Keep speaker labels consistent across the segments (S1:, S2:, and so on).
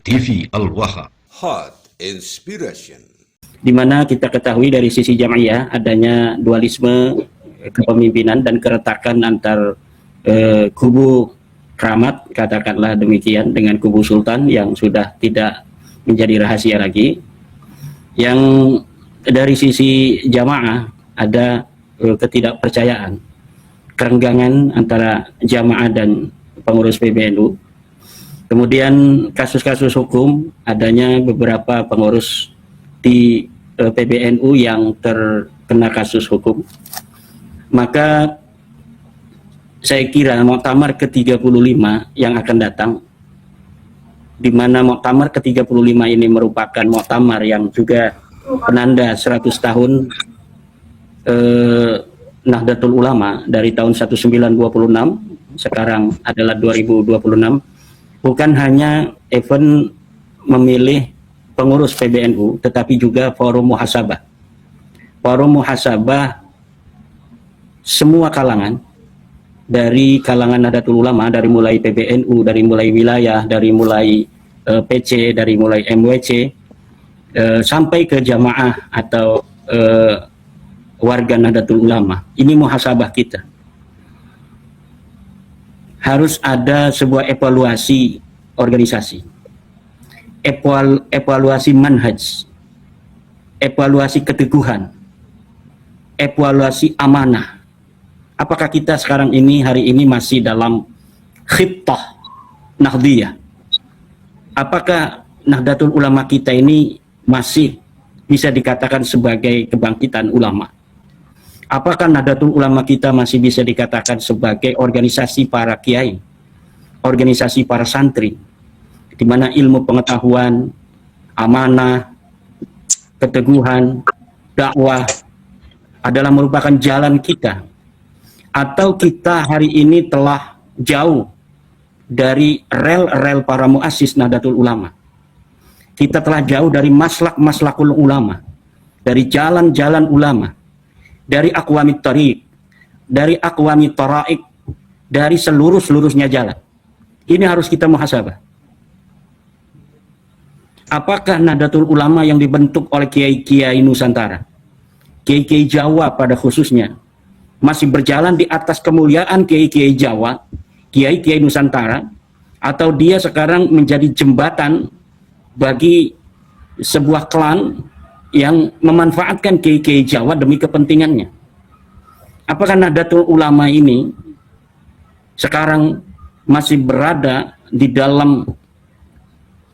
S1: TV Al-Waha.
S2: Hot Inspiration.
S3: Di mana kita ketahui dari sisi Jam'iyah adanya dualisme kepemimpinan dan keretakan antar kubu keramat, katakanlah demikian, dengan kubu sultan yang sudah tidak menjadi rahasia lagi. Yang dari sisi jamaah ada ketidakpercayaan, kerenggangan antara jamaah dan pengurus PBNU. Kemudian kasus-kasus hukum, adanya beberapa pengurus di PBNU yang terkena kasus hukum. Maka saya kira Muktamar ke-35 yang akan datang, di mana Muktamar ke-35 ini merupakan Muktamar yang juga penanda 100 tahun Nahdlatul Ulama dari tahun 1926, sekarang adalah 2026, bukan hanya event memilih pengurus PBNU, tetapi juga forum muhasabah. Forum muhasabah semua kalangan, dari kalangan Nahdlatul Ulama, dari mulai PBNU, dari mulai wilayah, dari mulai PC, dari mulai MWC, sampai ke jamaah atau warga Nahdlatul Ulama. Ini muhasabah kita. Harus ada sebuah evaluasi organisasi, evaluasi manhaj, evaluasi keteguhan, evaluasi amanah. Apakah kita sekarang ini, hari ini masih dalam khittah Nahdliyah? Apakah Nahdlatul Ulama kita ini masih bisa dikatakan sebagai kebangkitan ulama? Apakah Nahdlatul Ulama kita masih bisa dikatakan sebagai organisasi para kiai, organisasi para santri, di mana ilmu pengetahuan, amanah, keteguhan, dakwah adalah merupakan jalan kita? Atau kita hari ini telah jauh dari rel-rel para muassis Nahdlatul Ulama? Kita telah jauh dari maslak-maslakul ulama, dari jalan-jalan ulama, dari aqwamit thariq, dari aqwamit thara'iq, dari seluruhnya jalan. Ini harus kita muhasabah. Apakah Nahdlatul Ulama yang dibentuk oleh kiai-kiai Nusantara, kiai-kiai Jawa pada khususnya, masih berjalan di atas kemuliaan kiai-kiai Jawa, kiai-kiai Nusantara, atau dia sekarang menjadi jembatan bagi sebuah klan yang memanfaatkan kiai-kiai Jawa demi kepentingannya? Apakah Nahdlatul Ulama ini sekarang masih berada di dalam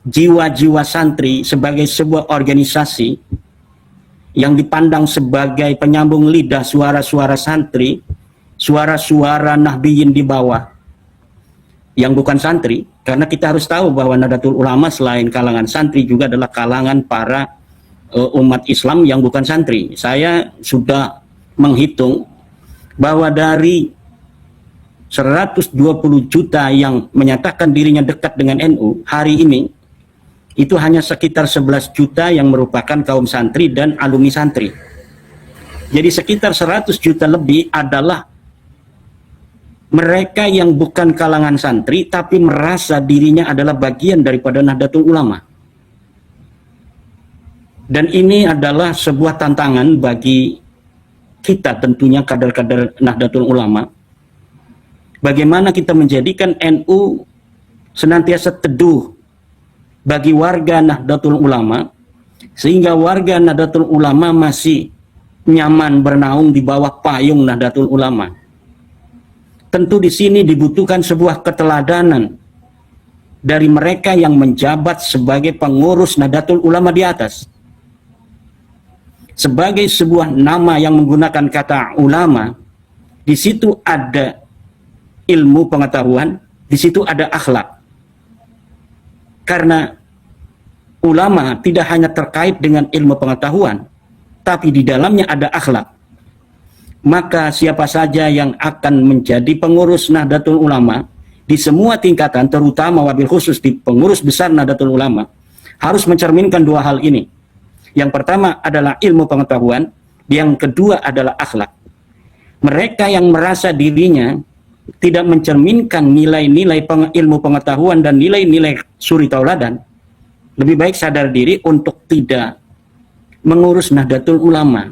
S3: jiwa-jiwa santri sebagai sebuah organisasi yang dipandang sebagai penyambung lidah suara-suara santri, suara-suara nahdiyin di bawah yang bukan santri? Karena kita harus tahu bahwa Nahdlatul Ulama selain kalangan santri juga adalah kalangan para umat Islam yang bukan santri. Saya sudah menghitung bahwa dari 120 juta yang menyatakan dirinya dekat dengan NU, hari ini itu hanya sekitar 11 juta yang merupakan kaum santri dan alumni santri. Jadi sekitar 100 juta lebih adalah mereka yang bukan kalangan santri tapi merasa dirinya adalah bagian daripada Nahdlatul Ulama. Dan ini adalah sebuah tantangan bagi kita, tentunya kader-kader Nahdlatul Ulama. Bagaimana kita menjadikan NU senantiasa teduh bagi warga Nahdlatul Ulama, sehingga warga Nahdlatul Ulama masih nyaman bernaung di bawah payung Nahdlatul Ulama. Tentu di sini dibutuhkan sebuah keteladanan dari mereka yang menjabat sebagai pengurus Nahdlatul Ulama di atas. Sebagai sebuah nama yang menggunakan kata ulama, di situ ada ilmu pengetahuan, di situ ada akhlak. Karena ulama tidak hanya terkait dengan ilmu pengetahuan, tapi di dalamnya ada akhlak. Maka siapa saja yang akan menjadi pengurus Nahdlatul Ulama di semua tingkatan, terutama wabil khusus di pengurus besar Nahdlatul Ulama, harus mencerminkan dua hal ini. Yang pertama adalah ilmu pengetahuan, yang kedua adalah akhlak. Mereka yang merasa dirinya tidak mencerminkan nilai-nilai ilmu pengetahuan dan nilai-nilai suri tauladan, lebih baik sadar diri untuk tidak mengurus Nahdlatul Ulama.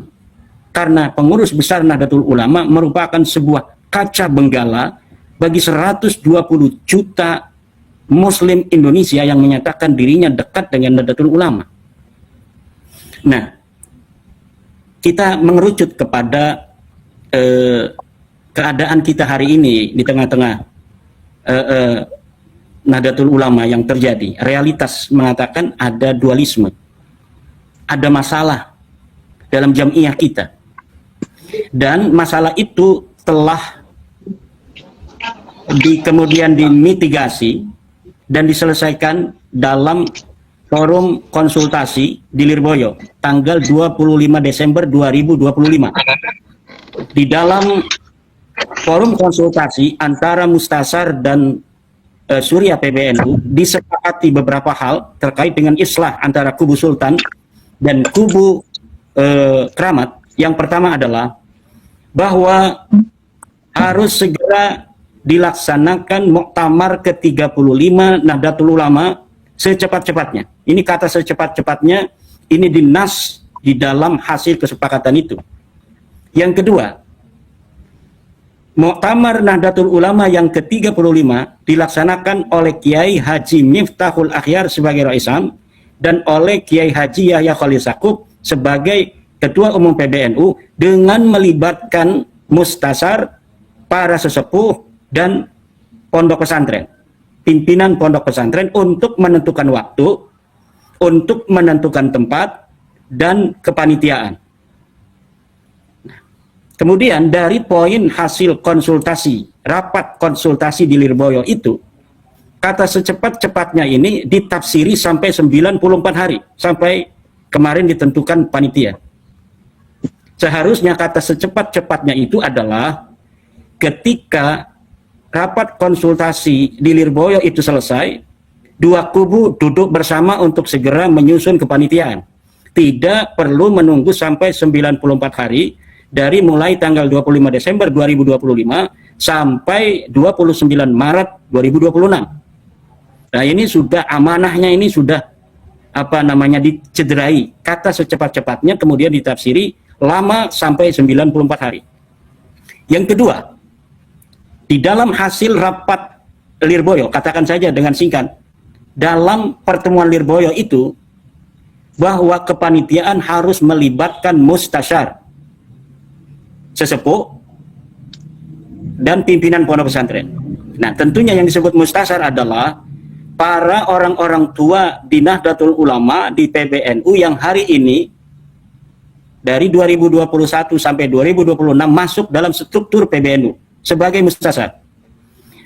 S3: Karena pengurus besar Nahdlatul Ulama merupakan sebuah kaca benggala bagi 120 juta Muslim Indonesia yang menyatakan dirinya dekat dengan Nahdlatul Ulama. Nah, kita mengerucut kepada keadaan kita hari ini di tengah-tengah Nahdlatul Ulama yang terjadi. Realitas mengatakan ada dualisme, ada masalah dalam jamiah kita, dan masalah itu telah kemudian dimitigasi dan diselesaikan dalam forum konsultasi di Lirboyo tanggal 25 Desember 2025. Di dalam forum konsultasi antara Mustasar dan Surya PBNU disepakati beberapa hal terkait dengan islah antara kubu Sultan dan kubu Keramat. Yang pertama adalah bahwa harus segera dilaksanakan Muktamar ke-35 Nahdlatul Ulama secepat-cepatnya. Ini kata secepat-cepatnya, ini dinas di dalam hasil kesepakatan itu. Yang kedua, Muktamar Nahdlatul Ulama yang ke-35 dilaksanakan oleh Kiai Haji Miftahul Akhyar sebagai Raisam dan oleh Kiai Haji Yahya Khalil Stakuf sebagai Ketua Umum PBNU dengan melibatkan Mustasar, para sesepuh, dan pondok pesantren, pimpinan pondok pesantren untuk menentukan waktu, untuk menentukan tempat, dan kepanitiaan. Kemudian dari poin hasil konsultasi, rapat konsultasi di Lirboyo itu, kata secepat-cepatnya ini ditafsiri sampai 94 hari, sampai kemarin ditentukan panitia. Seharusnya kata secepat-cepatnya itu adalah ketika rapat konsultasi di Lirboyo itu selesai, dua kubu duduk bersama untuk segera menyusun kepanitiaan. Tidak perlu menunggu sampai 94 hari, dari mulai tanggal 25 Desember 2025 sampai 29 Maret 2026. Nah, ini sudah amanahnya, ini sudah dicederai. Kata secepat-cepatnya kemudian ditafsiri lama sampai 94 hari. Yang kedua, di dalam hasil rapat Lirboyo, katakan saja dengan singkat, dalam pertemuan Lirboyo itu bahwa kepanitiaan harus melibatkan mustasyar, sesepuh, dan pimpinan pondok pesantren. Nah, tentunya yang disebut mustasyar adalah para orang-orang tua di Nahdlatul Ulama di PBNU yang hari ini dari 2021 sampai 2026 masuk dalam struktur PBNU sebagai mustasyar.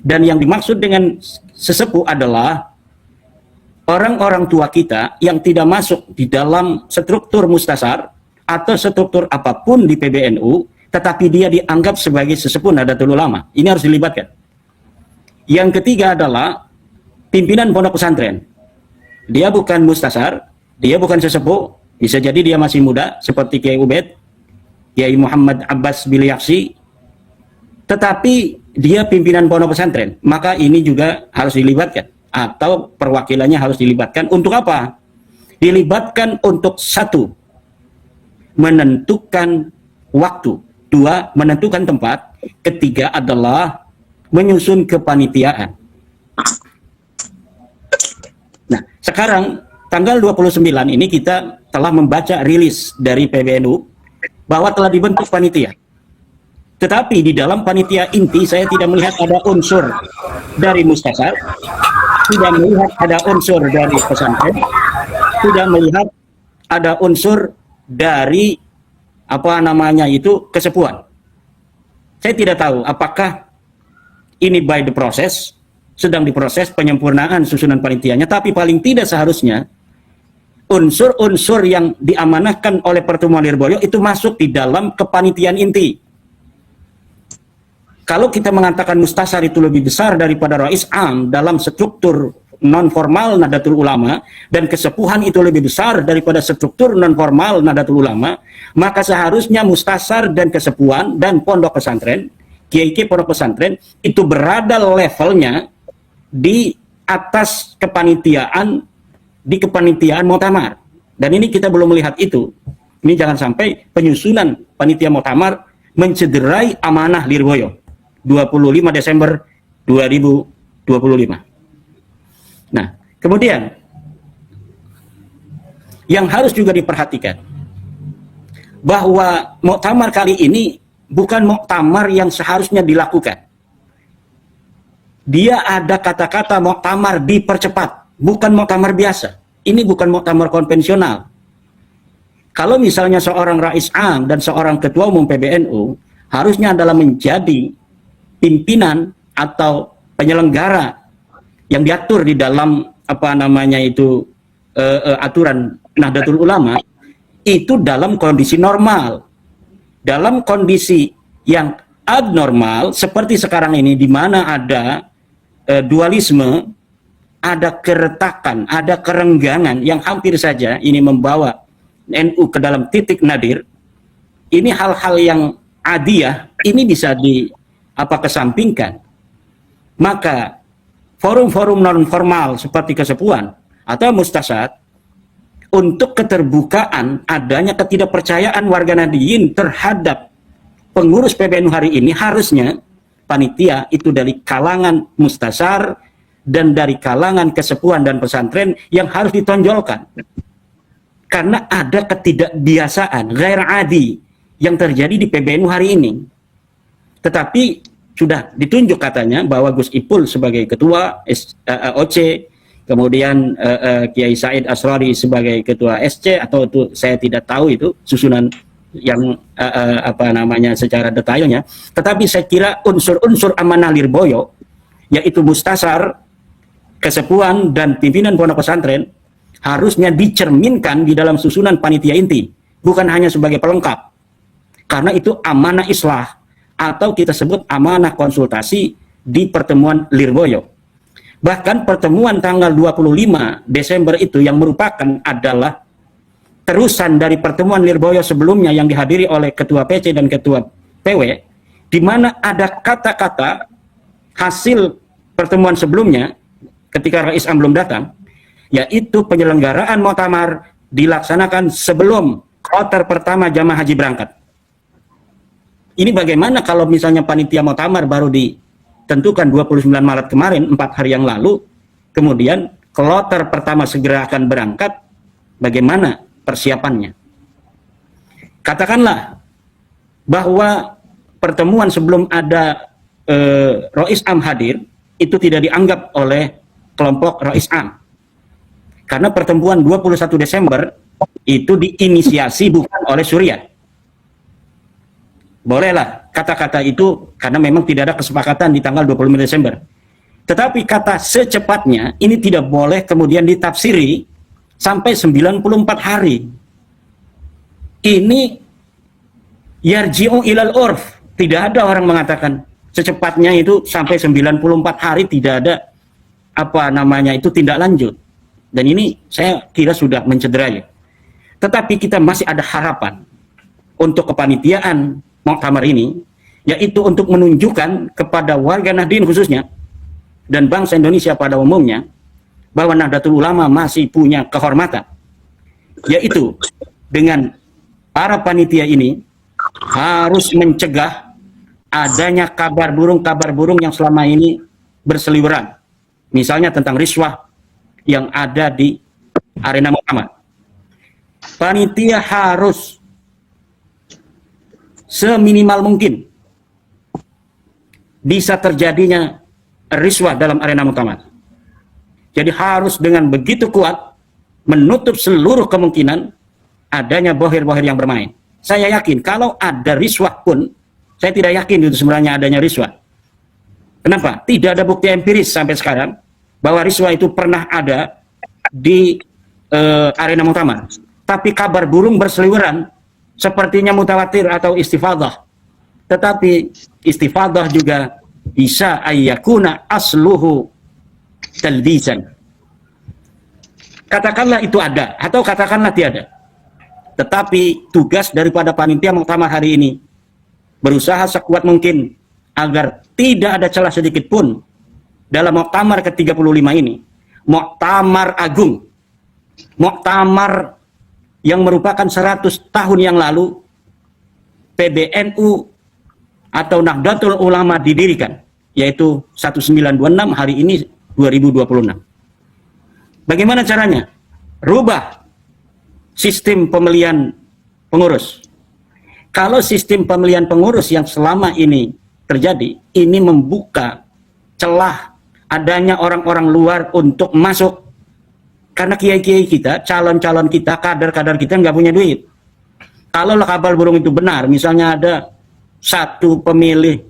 S3: Dan yang dimaksud dengan sesepuh adalah orang-orang tua kita yang tidak masuk di dalam struktur mustasyar atau struktur apapun di PBNU, tetapi dia dianggap sebagai sesepuh Nahdlatul Ulama. Ini harus dilibatkan. Yang ketiga adalah pimpinan pondok pesantren. Dia bukan mustasyar, dia bukan sesepuh, bisa jadi dia masih muda seperti Kiai Ubed, Kiai Muhammad Abbas Biliaksi, tetapi dia pimpinan pondok pesantren, maka ini juga harus dilibatkan, atau perwakilannya harus dilibatkan. Untuk apa? Dilibatkan untuk satu, menentukan waktu, dua, menentukan tempat, ketiga adalah menyusun kepanitiaan. Nah, sekarang tanggal 29 ini kita telah membaca rilis dari PBNU bahwa telah dibentuk panitia. Tetapi di dalam panitia inti saya tidak melihat ada unsur dari mustasyar, tidak melihat ada unsur dari pesantren, tidak melihat ada unsur dari kesepuhan. Saya tidak tahu apakah ini by the process, sedang diproses penyempurnaan susunan panitianya, tapi paling tidak seharusnya unsur-unsur yang diamanahkan oleh pertemuan Lirboyo itu masuk di dalam kepanitiaan inti. Kalau kita mengatakan mustasyar itu lebih besar daripada rais am dalam struktur non-formal Nahdlatul Ulama, dan kesepuhan itu lebih besar daripada struktur non-formal Nahdlatul Ulama, maka seharusnya mustasyar dan kesepuhan dan pondok pesantren, kiai-kiai pondok pesantren itu berada levelnya di atas kepanitiaan di kepanitiaan muktamar. Dan ini kita belum melihat itu. Ini jangan sampai penyusunan panitia muktamar mencederai amanah Lirboyo 25 Desember 2025. Nah, kemudian yang harus juga diperhatikan bahwa muktamar kali ini bukan muktamar yang seharusnya dilakukan. Dia ada kata-kata muktamar dipercepat, bukan muktamar biasa. Ini bukan muktamar konvensional. Kalau misalnya seorang Rais Am dan seorang Ketua Umum PBNU harusnya adalah menjadi pimpinan atau penyelenggara yang diatur di dalam aturan Nahdlatul Ulama, itu dalam kondisi normal. Dalam kondisi yang abnormal seperti sekarang ini, di mana ada dualisme, ada keretakan, ada kerenggangan yang hampir saja ini membawa NU ke dalam titik nadir. Ini hal-hal yang adiyah, ini bisa kesampingkan. Maka forum-forum non formal seperti kesepuan atau mustasad, untuk keterbukaan adanya ketidakpercayaan warga Nahdliyin terhadap pengurus PBNU hari ini, harusnya panitia itu dari kalangan mustasar dan dari kalangan kesepuan dan pesantren yang harus ditonjolkan. Karena ada ketidakbiasaan, ghair adi yang terjadi di PBNU hari ini. Tetapi sudah ditunjuk katanya bahwa Gus Ipul sebagai ketua OC, kemudian Kiai Said Asrori sebagai ketua SC, atau itu saya tidak tahu itu susunan yang secara detailnya. Tetapi saya kira unsur-unsur amanah Lirboyo, yaitu mustasar, kesepuan, dan pimpinan pondok pesantren, harusnya dicerminkan di dalam susunan panitia inti, bukan hanya sebagai pelengkap. Karena itu amanah islah, atau kita sebut amanah konsultasi di pertemuan Lirboyo. Bahkan pertemuan tanggal 25 Desember itu yang merupakan adalah terusan dari pertemuan Lirboyo sebelumnya yang dihadiri oleh Ketua PC dan Ketua PW, di mana ada kata-kata hasil pertemuan sebelumnya ketika Rais Am belum datang, yaitu penyelenggaraan muktamar dilaksanakan sebelum kloter pertama jamaah haji berangkat. Ini bagaimana kalau misalnya panitia muktamar baru ditentukan 29 Maret kemarin, 4 hari yang lalu, kemudian kloter pertama segera akan berangkat, bagaimana persiapannya? Katakanlah bahwa pertemuan sebelum ada Rais Am hadir, itu tidak dianggap oleh kelompok Rais Am. Karena pertemuan 21 Desember itu diinisiasi bukan oleh Suriah. Bolehlah kata-kata itu karena memang tidak ada kesepakatan di tanggal 25 Desember. Tetapi kata secepatnya ini tidak boleh kemudian ditafsiri sampai 94 hari. Ini yarji'u ilal urf. Tidak ada orang mengatakan secepatnya itu sampai 94 hari, tidak ada itu tindak lanjut. Dan ini saya kira sudah mencederai. Tetapi kita masih ada harapan untuk kepanitiaan muktamar ini, yaitu untuk menunjukkan kepada warga Nahdliyin khususnya dan bangsa Indonesia pada umumnya bahwa Nahdlatul Ulama masih punya kehormatan, yaitu dengan para panitia ini harus mencegah adanya kabar burung yang selama ini berseliweran, misalnya tentang riswah yang ada di arena muktamar. Panitia harus seminimal mungkin bisa terjadinya riswah dalam arena muktamar. Jadi harus dengan begitu kuat menutup seluruh kemungkinan adanya bohir-bohir yang bermain. Saya yakin kalau ada riswah pun, saya tidak yakin itu sebenarnya adanya riswah. Kenapa? Tidak ada bukti empiris sampai sekarang bahwa riswah itu pernah ada di arena muktamar. Tapi kabar burung berseliweran sepertinya mutawatir atau istifadah. Tetapi istifadah juga bisa ayyakuna asluhu talbisan. Katakanlah itu ada atau katakanlah tiada. Tetapi tugas daripada panitia muktamar hari ini berusaha sekuat mungkin agar tidak ada celah sedikit pun dalam Muktamar ke-35 ini, Muktamar Agung, Muktamar yang merupakan 100 tahun yang lalu PBNU atau Nahdlatul Ulama didirikan, yaitu 1926, hari ini 2026. Bagaimana caranya? Rubah sistem pemilihan pengurus. Kalau sistem pemilihan pengurus yang selama ini terjadi, ini membuka celah adanya orang-orang luar untuk masuk. Karena kiai-kiai kita, calon-calon kita, kader-kader kita nggak punya duit. Kalau kabar burung itu benar, misalnya ada satu pemilih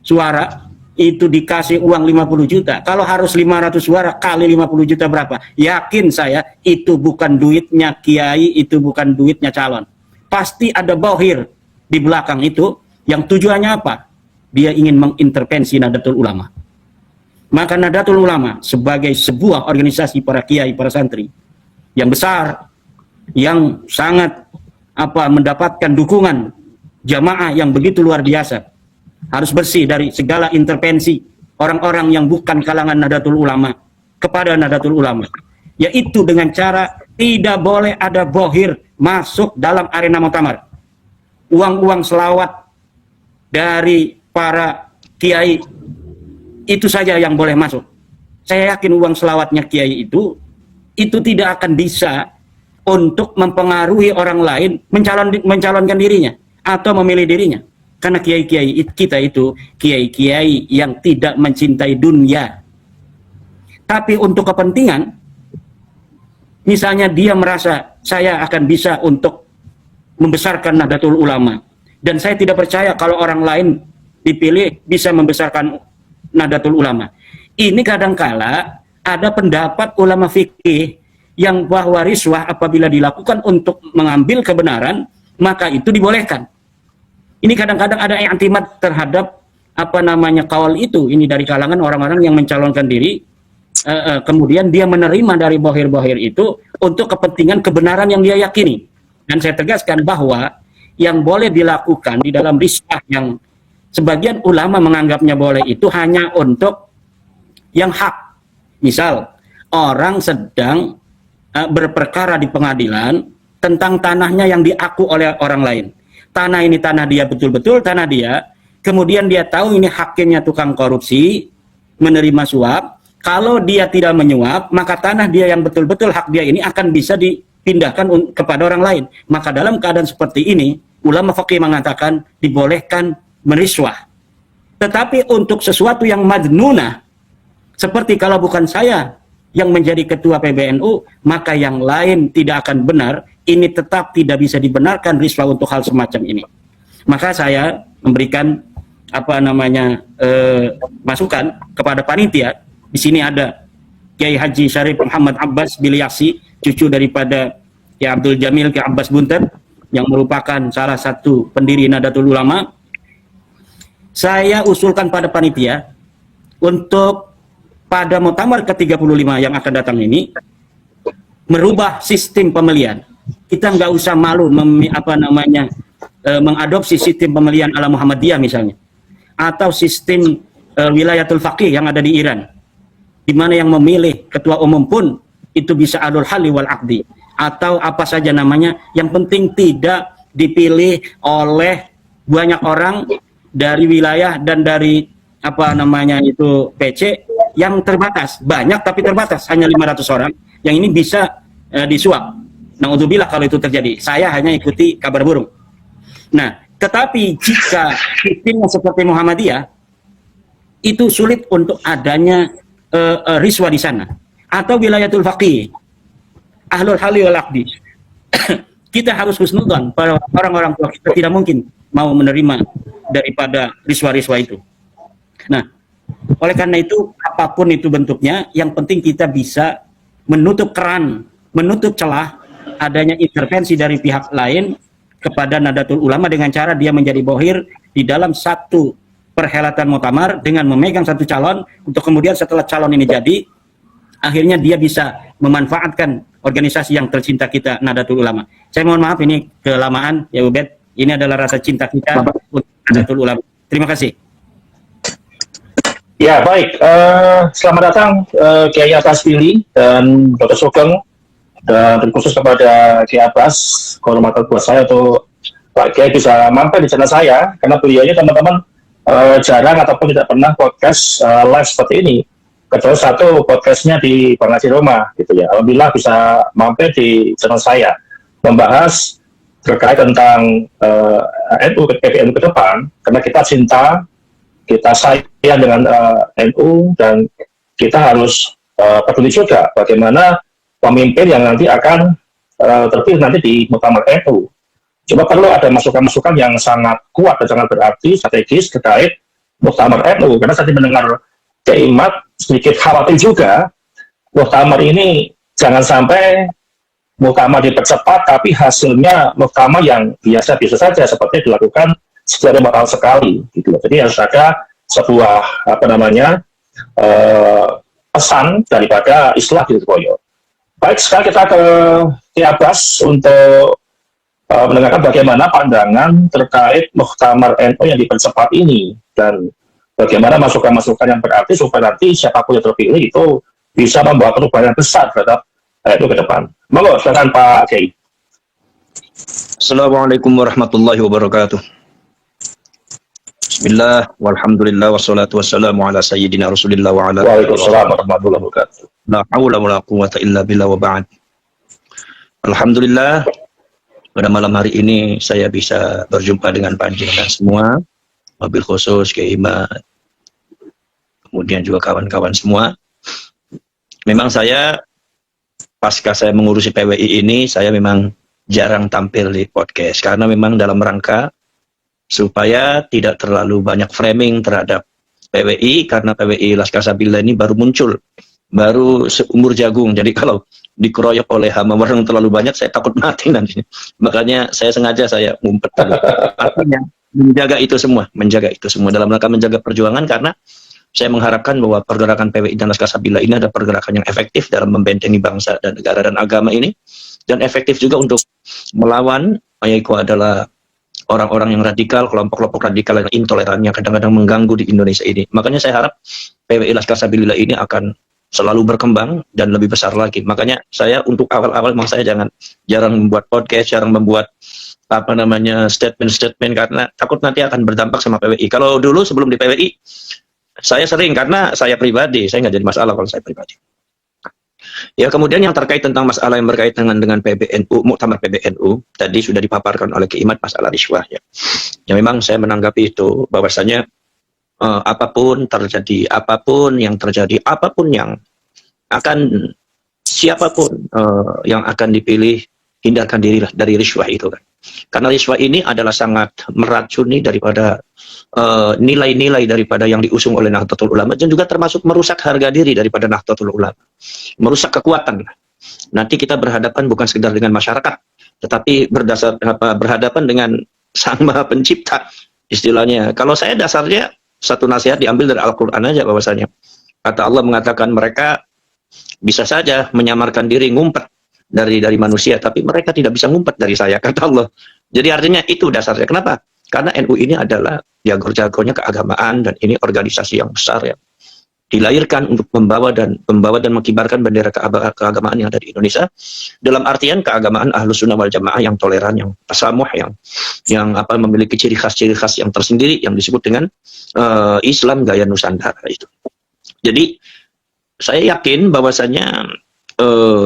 S3: suara, itu dikasih uang 50 juta. Kalau harus 500 suara kali 50 juta berapa? Yakin saya, itu bukan duitnya kiai, itu bukan duitnya calon. Pasti ada bohir di belakang itu, yang tujuannya apa? Dia ingin mengintervensi Nahdlatul Ulama. Maka Nahdlatul Ulama sebagai sebuah organisasi para kiai, para santri yang besar, yang sangat mendapatkan dukungan jamaah yang begitu luar biasa, harus bersih dari segala intervensi orang-orang yang bukan kalangan Nahdlatul Ulama kepada Nahdlatul Ulama, yaitu dengan cara tidak boleh ada bohir masuk dalam arena muktamar. Uang-uang selawat dari para kiai itu saja yang boleh masuk. Saya yakin uang selawatnya kiai itu tidak akan bisa untuk mempengaruhi orang lain mencalonkan dirinya atau memilih dirinya. Karena kiai-kiai kita itu kiai-kiai yang tidak mencintai dunia. Tapi untuk kepentingan, misalnya dia merasa saya akan bisa untuk membesarkan Nahdlatul Ulama, dan saya tidak percaya kalau orang lain dipilih bisa membesarkan Nahdlatul Ulama. Ini kadangkala ada pendapat ulama fikih yang bahwa riswah apabila dilakukan untuk mengambil kebenaran, maka itu dibolehkan. Ini kadang-kadang ada i'timad terhadap kaul itu. Ini dari kalangan orang-orang yang mencalonkan diri, kemudian dia menerima dari bohir-bohir itu untuk kepentingan kebenaran yang dia yakini. Dan saya tegaskan bahwa yang boleh dilakukan di dalam riswah yang sebagian ulama menganggapnya boleh itu hanya untuk yang hak. Misal, orang sedang berperkara di pengadilan tentang tanahnya yang diaku oleh orang lain. Tanah ini tanah dia, betul-betul tanah dia, kemudian dia tahu ini hakimnya tukang korupsi, menerima suap. Kalau dia tidak menyuap, maka tanah dia yang betul-betul hak dia ini akan bisa dipindahkan kepada orang lain. Maka dalam keadaan seperti ini, ulama fikih mengatakan dibolehkan meriswah. Tetapi untuk sesuatu yang madnunah, seperti kalau bukan saya yang menjadi ketua PBNU, maka yang lain tidak akan benar. Ini tetap tidak bisa dibenarkan riswah untuk hal semacam ini. Maka saya memberikan masukan kepada panitia. Di sini ada Kiai Haji Syarif Muhammad Abbas Bilyasi, cucu daripada Kiai Abdul Jamil Kiai Abbas Buntet, yang merupakan salah satu pendiri Nahdlatul Ulama. Saya usulkan pada panitia untuk pada Muktamar ke-35 yang akan datang ini merubah sistem pemilihan. Kita nggak usah malu mengadopsi sistem pemilihan ala Muhammadiyah misalnya, atau sistem wilayatul faqih yang ada di Iran, di mana yang memilih ketua umum pun itu bisa adul hali wal aqdi, atau apa saja namanya, yang penting tidak dipilih oleh banyak orang dari wilayah dan dari PC yang terbatas, banyak tapi terbatas, hanya 500 orang, yang ini bisa disuap. Na'udzubillah kalau itu terjadi. Saya hanya ikuti kabar burung. Nah, tetapi jika sistemnya seperti Muhammadiyah, itu sulit untuk adanya riswah di sana. Atau wilayatul faqih, ahlul hali wal aqdi. Kita harus husnudzon, para orang-orang tua kita tidak mungkin mau menerima daripada riswah-riswah itu. Nah, oleh karena itu, apapun itu bentuknya, yang penting kita bisa menutup keran, menutup celah adanya intervensi dari pihak lain kepada Nahdlatul Ulama dengan cara dia menjadi bohir di dalam satu perhelatan muktamar dengan memegang satu calon, untuk kemudian setelah calon ini jadi, akhirnya dia bisa memanfaatkan organisasi yang tercinta kita, Nahdlatul Ulama. Saya mohon maaf ini kelamaan ya Ubed, ini adalah rasa cinta kita untuk Nahdlatul Ulama. Terima kasih.
S1: Ya, baik. Selamat datang Kiai Abbas Billy dan Dr. Sugeng, dan terkhusus kepada Kiai Abbas, kehormatan buat saya untuk Pak Kiai bisa mampir di channel saya, karena beliau ini teman-teman jarang ataupun tidak pernah podcast live seperti ini. Kecuali satu podcastnya di Bang Haji Roma, gitu ya. Alhamdulillah bisa mampir di channel saya, membahas terkait tentang NU ke PBNU ke depan, karena kita cinta, kita sayang dengan NU, dan kita harus peduli juga bagaimana pemimpin yang nanti akan terpilih nanti di Muktamar NU. Coba perlu ada masukan-masukan yang sangat kuat dan sangat berarti strategis terkait Muktamar NU, karena saya mendengar Keimat sedikit khawatir juga Muktamar ini jangan sampai Muktamar dipercepat tapi hasilnya Muktamar yang biasa-biasa saja seperti dilakukan setiap 5 tahun sekali gitu. Jadi harus ada sebuah pesan daripada istilah gitu Koyo. Baik, sekarang kita ke Abbas untuk mendengarkan bagaimana pandangan terkait Muktamar NU yang dipercepat ini, dan bagaimana masukan-masukan yang berarti supaya nanti siapapun yang terpilih itu bisa membawa perubahan yang besar terhadap NU ke depan. Monggo, silakan Pak Kiai.
S4: Assalamualaikum warahmatullahi wabarakatuh. Bismillah, walhamdulillah, wassalatu wassalamu ala sayyidina rasulillah wa ala
S1: Waalaikumsalam warahmatullahi wabarakatuh.
S4: la hawla wa la quwata illa billah wa ba'd. Alhamdulillah, pada malam hari ini saya bisa berjumpa dengan panjenengan semua, wabil khusus Kiai Imat, kemudian juga kawan-kawan semua. Memang saya pasca saya mengurusi PWI ini, saya memang jarang tampil di podcast karena memang dalam rangka supaya tidak terlalu banyak framing terhadap PWI, karena PWI Laskar Sabila ini baru muncul, baru seumur jagung. Jadi kalau dikeroyok oleh hama orang terlalu banyak, saya takut mati nantinya. Makanya saya sengaja saya ngumpet dulu. Artinya menjaga itu semua dalam rangka menjaga perjuangan, karena saya mengharapkan bahwa pergerakan PWI dan Laskar Sabila ini ada pergerakan yang efektif dalam membentengi bangsa dan negara dan agama ini, dan efektif juga untuk melawan yaitu adalah orang-orang yang radikal, kelompok-kelompok radikal yang intoleran yang kadang-kadang mengganggu di Indonesia ini. Makanya saya harap PWI Laskar Sabila ini akan selalu berkembang dan lebih besar lagi. Makanya saya untuk awal-awal memang saya jarang membuat podcast, jarang membuat statement-statement, karena takut nanti akan berdampak sama PWI. Kalau dulu sebelum di PWI saya sering, karena saya pribadi, saya nggak jadi masalah kalau saya pribadi. Ya, kemudian yang terkait tentang masalah yang berkaitan dengan PBNU, Muktamar PBNU, tadi sudah dipaparkan oleh Kiimat masalah riswah ya. Ya memang saya menanggapi itu bahwasanya apapun yang terjadi, apapun yang akan siapapun yang akan dipilih, hindarkan diri dari riswah itu kan. Karena riswah ini adalah sangat meracuni daripada nilai-nilai daripada yang diusung oleh Nahdlatul Ulama, dan juga termasuk merusak harga diri daripada Nahdlatul Ulama, merusak kekuatan. Nanti kita berhadapan bukan sekedar dengan masyarakat, tetapi berhadapan dengan Sang Maha Pencipta istilahnya. Kalau saya dasarnya satu nasihat diambil dari Al-Quran aja, bahwasanya kata Allah mengatakan mereka bisa saja menyamarkan diri ngumpet dari manusia, tapi mereka tidak bisa ngumpet dari saya, kata Allah. Jadi artinya itu dasarnya. Kenapa? Karena NU ini adalah jago-jagonya keagamaan, dan ini organisasi yang besar yang dilahirkan untuk membawa dan mengibarkan bendera keagamaan yang ada di Indonesia, dalam artian keagamaan Ahlus Sunnah wal Jamaah yang toleran, yang tasamuh, yang memiliki ciri khas yang tersendiri yang disebut dengan Islam gaya Nusantara itu. Jadi saya yakin bahwasanya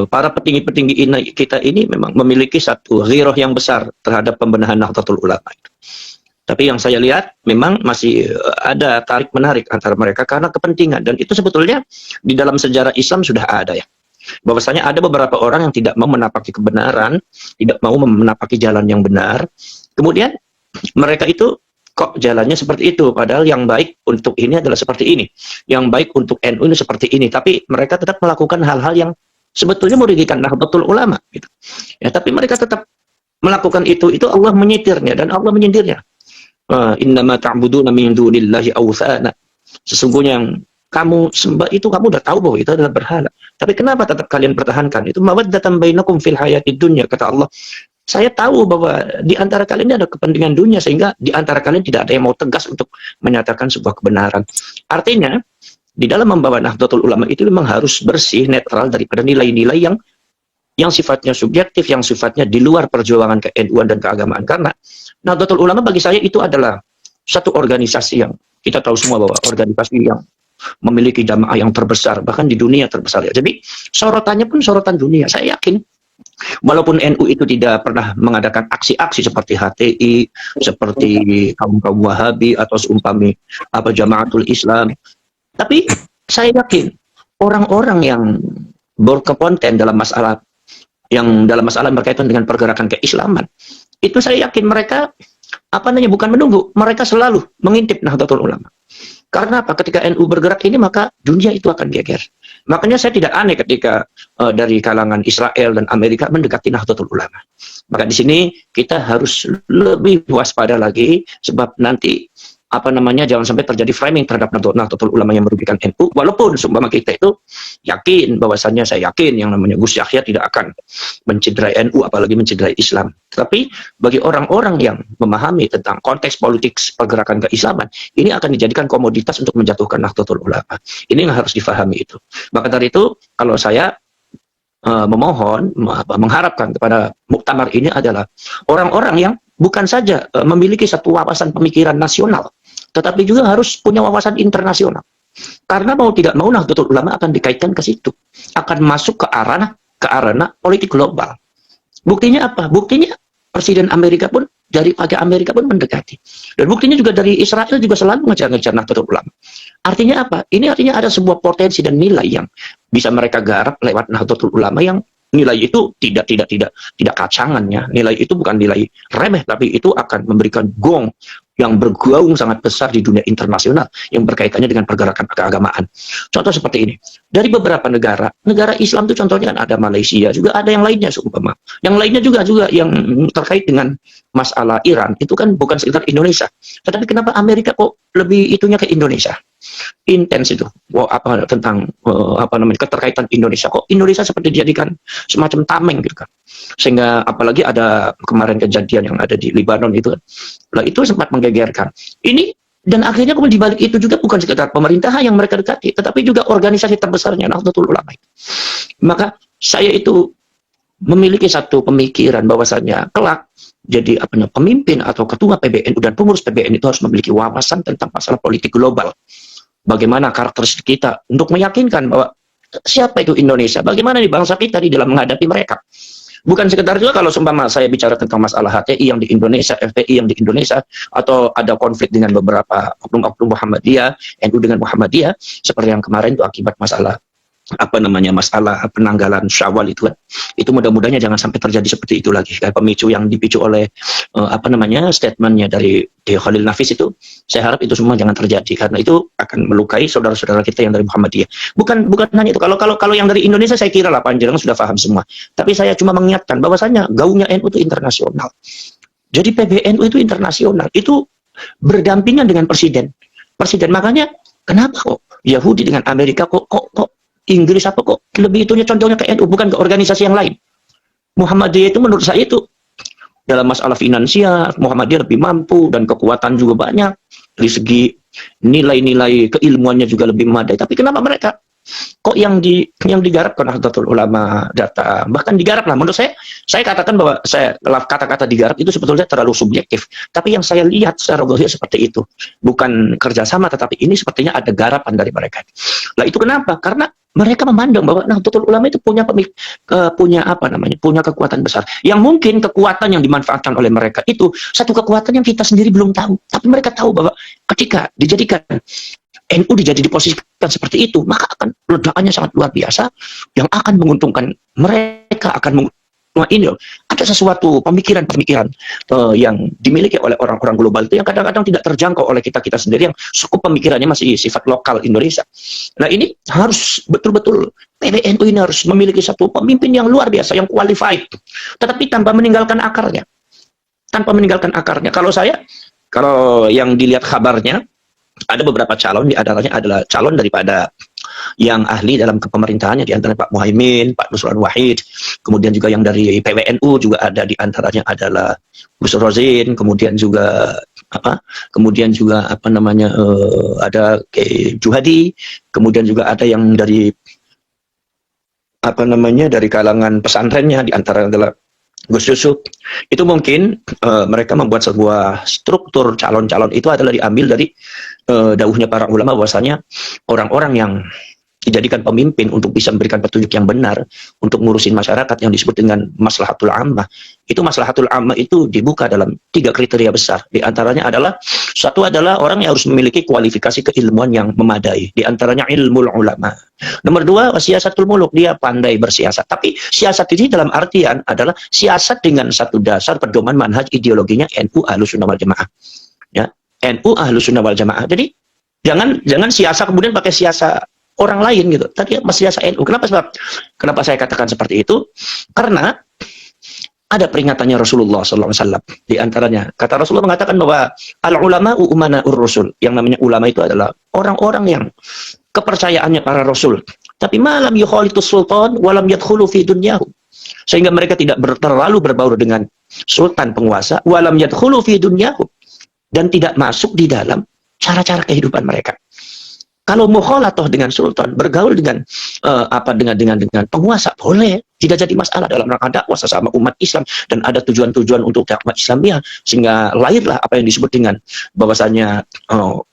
S4: para petinggi-petinggi kita ini memang memiliki satu ghirah yang besar terhadap pembenahan Nahdlatul Ulama itu. Tapi yang saya lihat memang masih ada tarik-menarik antara mereka karena kepentingan, dan itu sebetulnya di dalam sejarah Islam sudah ada ya. Bahwasanya ada beberapa orang yang tidak mau menapaki kebenaran, tidak mau menapaki jalan yang benar. Kemudian mereka itu kok jalannya seperti itu, padahal yang baik untuk ini adalah seperti ini, yang baik untuk NU ini seperti ini, tapi mereka tetap melakukan hal-hal yang sebetulnya merugikan Nahdlatul Ulama gitu. Ya, tapi mereka tetap melakukan itu Allah menyitirnya dan Allah menyindirnya. Innama ta'buduna min dunillahi awthana. Sesungguhnya yang kamu sembah itu, kamu udah tahu bahwa itu adalah berhala. Tapi kenapa tetap kalian pertahankan? Itu mawaddatan bainakum fil hayatid dunya, kata Allah. saya tahu bahwa di antara kalian ini ada kepentingan dunia, sehingga di antara kalian tidak ada yang mau tegas untuk menyatakan sebuah kebenaran. Artinya, di dalam membawa Nahdlatul Ulama itu memang harus bersih, netral daripada nilai-nilai yang sifatnya subjektif, yang sifatnya di luar perjuangan ke-NU-an dan keagamaan. Karena Nahdlatul Ulama bagi saya itu adalah satu organisasi yang kita tahu semua bahwa organisasi yang memiliki jamaah yang terbesar, bahkan di dunia terbesar ya. Jadi sorotannya pun sorotan dunia. Saya yakin walaupun NU itu tidak pernah mengadakan aksi-aksi seperti HTI, seperti kaum-kaum Wahabi atau seumpami Jamaatul Islam, tapi saya yakin orang-orang yang berkompeten dalam masalah berkaitan dengan pergerakan keislaman, itu saya yakin mereka bukan menunggu, mereka selalu mengintip Nahdlatul Ulama. Karena apa? Ketika NU bergerak ini, maka dunia itu akan geger. Makanya saya tidak aneh ketika dari kalangan Israel dan Amerika mendekati Nahdlatul Ulama. Maka di sini kita harus lebih waspada lagi, sebab nanti jangan sampai terjadi framing terhadap Nahdlatul Ulama yang merugikan NU. Walaupun seumpama kita itu yakin, bahwasannya saya yakin yang namanya Gus Yahya tidak akan mencederai NU, apalagi mencederai Islam. Tapi bagi orang-orang yang memahami tentang konteks politik pergerakan keislaman, ini akan dijadikan komoditas untuk menjatuhkan Nahdlatul Ulama. Ini yang harus difahami itu. Maka dari itu, kalau saya mengharapkan kepada muktamar ini adalah orang-orang yang bukan saja memiliki satu wawasan pemikiran nasional, tetapi juga harus punya wawasan internasional. Karena mau tidak mau Nahdlatul Ulama akan dikaitkan ke situ, akan masuk ke arena politik global. Buktinya apa? Buktinya Presiden Amerika pun, dari pihak Amerika pun mendekati. Dan buktinya juga dari Israel juga selalu ngejar-ngejar Nahdlatul Ulama. Artinya apa? Ini artinya ada sebuah potensi dan nilai yang bisa mereka garap lewat Nahdlatul Ulama, yang nilai itu tidak kacangannya. Nilai itu bukan nilai remeh, tapi itu akan memberikan gong yang bergaung sangat besar di dunia internasional yang berkaitannya dengan pergerakan keagamaan. Contoh seperti ini. Dari beberapa negara Islam itu contohnya kan ada Malaysia, juga ada yang lainnya seumpama. Yang lainnya juga yang terkait dengan masalah Iran, itu kan bukan sekitar Indonesia. Tetapi kenapa Amerika kok lebih itunya ke Indonesia? Intens itu. Tentang keterkaitan Indonesia. Kok Indonesia seperti dijadikan semacam tameng gitu kan. Sehingga apalagi ada kemarin kejadian yang ada di Lebanon itu kan. Nah, itu sempat menggegerkan. Ini dan akhirnya kemudian dibalik itu juga bukan sekedar pemerintah yang mereka dekati, tetapi juga organisasi terbesarnya Nahdlatul Ulama. Maka saya itu memiliki satu pemikiran bahwasannya kelak jadi pemimpin atau ketua PBNU dan pengurus PBNU itu harus memiliki wawasan tentang masalah politik global. Bagaimana karakteristik kita untuk meyakinkan bahwa siapa itu Indonesia, bagaimana di bangsa kita di dalam menghadapi mereka. Bukan sekedar juga kalau seumpama saya bicara tentang masalah HTI yang di Indonesia, FPI yang di Indonesia, atau ada konflik dengan beberapa oknum-oknum Muhammadiyah, NU dengan Muhammadiyah, seperti yang kemarin itu akibat masalah masalah penanggalan Syawal itu kan. Itu mudah-mudahan jangan sampai terjadi seperti itu lagi. Kayak pemicu yang dipicu oleh statementnya dari Khalil Nafis itu, saya harap itu semua jangan terjadi, karena itu akan melukai saudara-saudara kita yang dari Muhammadiyah. Bukan hanya itu. Kalau yang dari Indonesia saya kira lah panjenengan sudah paham semua. Tapi saya cuma mengingatkan bahwasanya gaungnya NU itu internasional. Jadi PBNU itu internasional. Itu berdampingan dengan presiden. Makanya kenapa kok Yahudi dengan Amerika kok Inggris kok lebih itunya contohnya ke NU, bukan ke organisasi yang lain. Muhammadiyah itu menurut saya itu dalam masalah finansial, Muhammadiyah lebih mampu dan kekuatan juga banyak. Dari segi nilai-nilai keilmuannya juga lebih memadai. Tapi kenapa mereka kok yang digarap ke Nahdlatul Ulama datang? Bahkan digarap lah, menurut saya katakan bahwa kata-kata digarap itu sebetulnya terlalu subjektif. Tapi yang saya lihat secara gosip seperti itu. Bukan kerjasama, tetapi ini sepertinya ada garapan dari mereka. Lah itu kenapa? Karena mereka memandang bahwa Nahdlatul Ulama itu punya kekuatan besar. Yang mungkin kekuatan yang dimanfaatkan oleh mereka itu satu kekuatan yang kita sendiri belum tahu. Tapi mereka tahu bahwa ketika dijadikan NU diposisikan seperti itu, maka akan ledakannya sangat luar biasa yang akan menguntungkan mereka, ini loh, ada sesuatu pemikiran yang dimiliki oleh orang-orang global itu yang kadang-kadang tidak terjangkau oleh kita sendiri yang cukup pemikirannya masih sifat lokal Indonesia. Nah ini harus betul-betul PBNU ini harus memiliki satu pemimpin yang luar biasa, yang qualified, tetapi tanpa meninggalkan akarnya. Kalau yang dilihat kabarnya ada beberapa calon, di antaranya adalah calon daripada yang ahli dalam kepemerintahannya, di antaranya Pak Muhaimin, Pak Nusron Wahid, kemudian juga yang dari PWNU juga ada, di antaranya adalah Gus Rozin, kemudian juga ada Juhadi, kemudian juga ada yang dari dari kalangan pesantrennya, di antara adalah Gus Yusuf. Itu mungkin mereka membuat sebuah struktur calon-calon itu adalah diambil dari dawuhnya para ulama, bahwasanya orang-orang yang dijadikan pemimpin untuk bisa memberikan petunjuk yang benar untuk ngurusin masyarakat yang disebut dengan maslahatul ammah. Itu maslahatul ammah itu dibuka dalam 3 kriteria besar. Di antaranya adalah, satu adalah orang yang harus memiliki kualifikasi keilmuan yang memadai. Di antaranya ilmu ulama. Nomor 2, siasatul muluk, dia pandai bersiasat. Tapi siasat ini dalam artian adalah siasat dengan satu dasar pedoman manhaj ideologinya NU Ahlussunnah wal Jamaah. Ya, NU Ahlussunnah wal Jamaah. Jadi jangan siasat kemudian pakai siasat orang lain gitu. Tadi masih siasat NU. Kenapa saya katakan seperti itu? Karena ada peringatannya Rasulullah SAW. Di antaranya, kata Rasulullah mengatakan bahwa al-ulama umana'ur rasul. Yang namanya ulama itu adalah orang-orang yang kepercayaannya para rasul. Tapi malam yukhalitus sultan walam yadkhulu fi dunyahu. Sehingga mereka tidak terlalu berbaur dengan sultan penguasa, walam yadkhulu fi dunyahu, dan tidak masuk di dalam cara-cara kehidupan mereka. Kalau mukhalatoh dengan sultan, bergaul dengan dengan penguasa, boleh, tidak jadi masalah dalam rangka dakwah sesama umat Islam, dan ada tujuan-tujuan untuk dakwah Islamiyah, sehingga lahirlah apa yang disebut dengan bahwasanya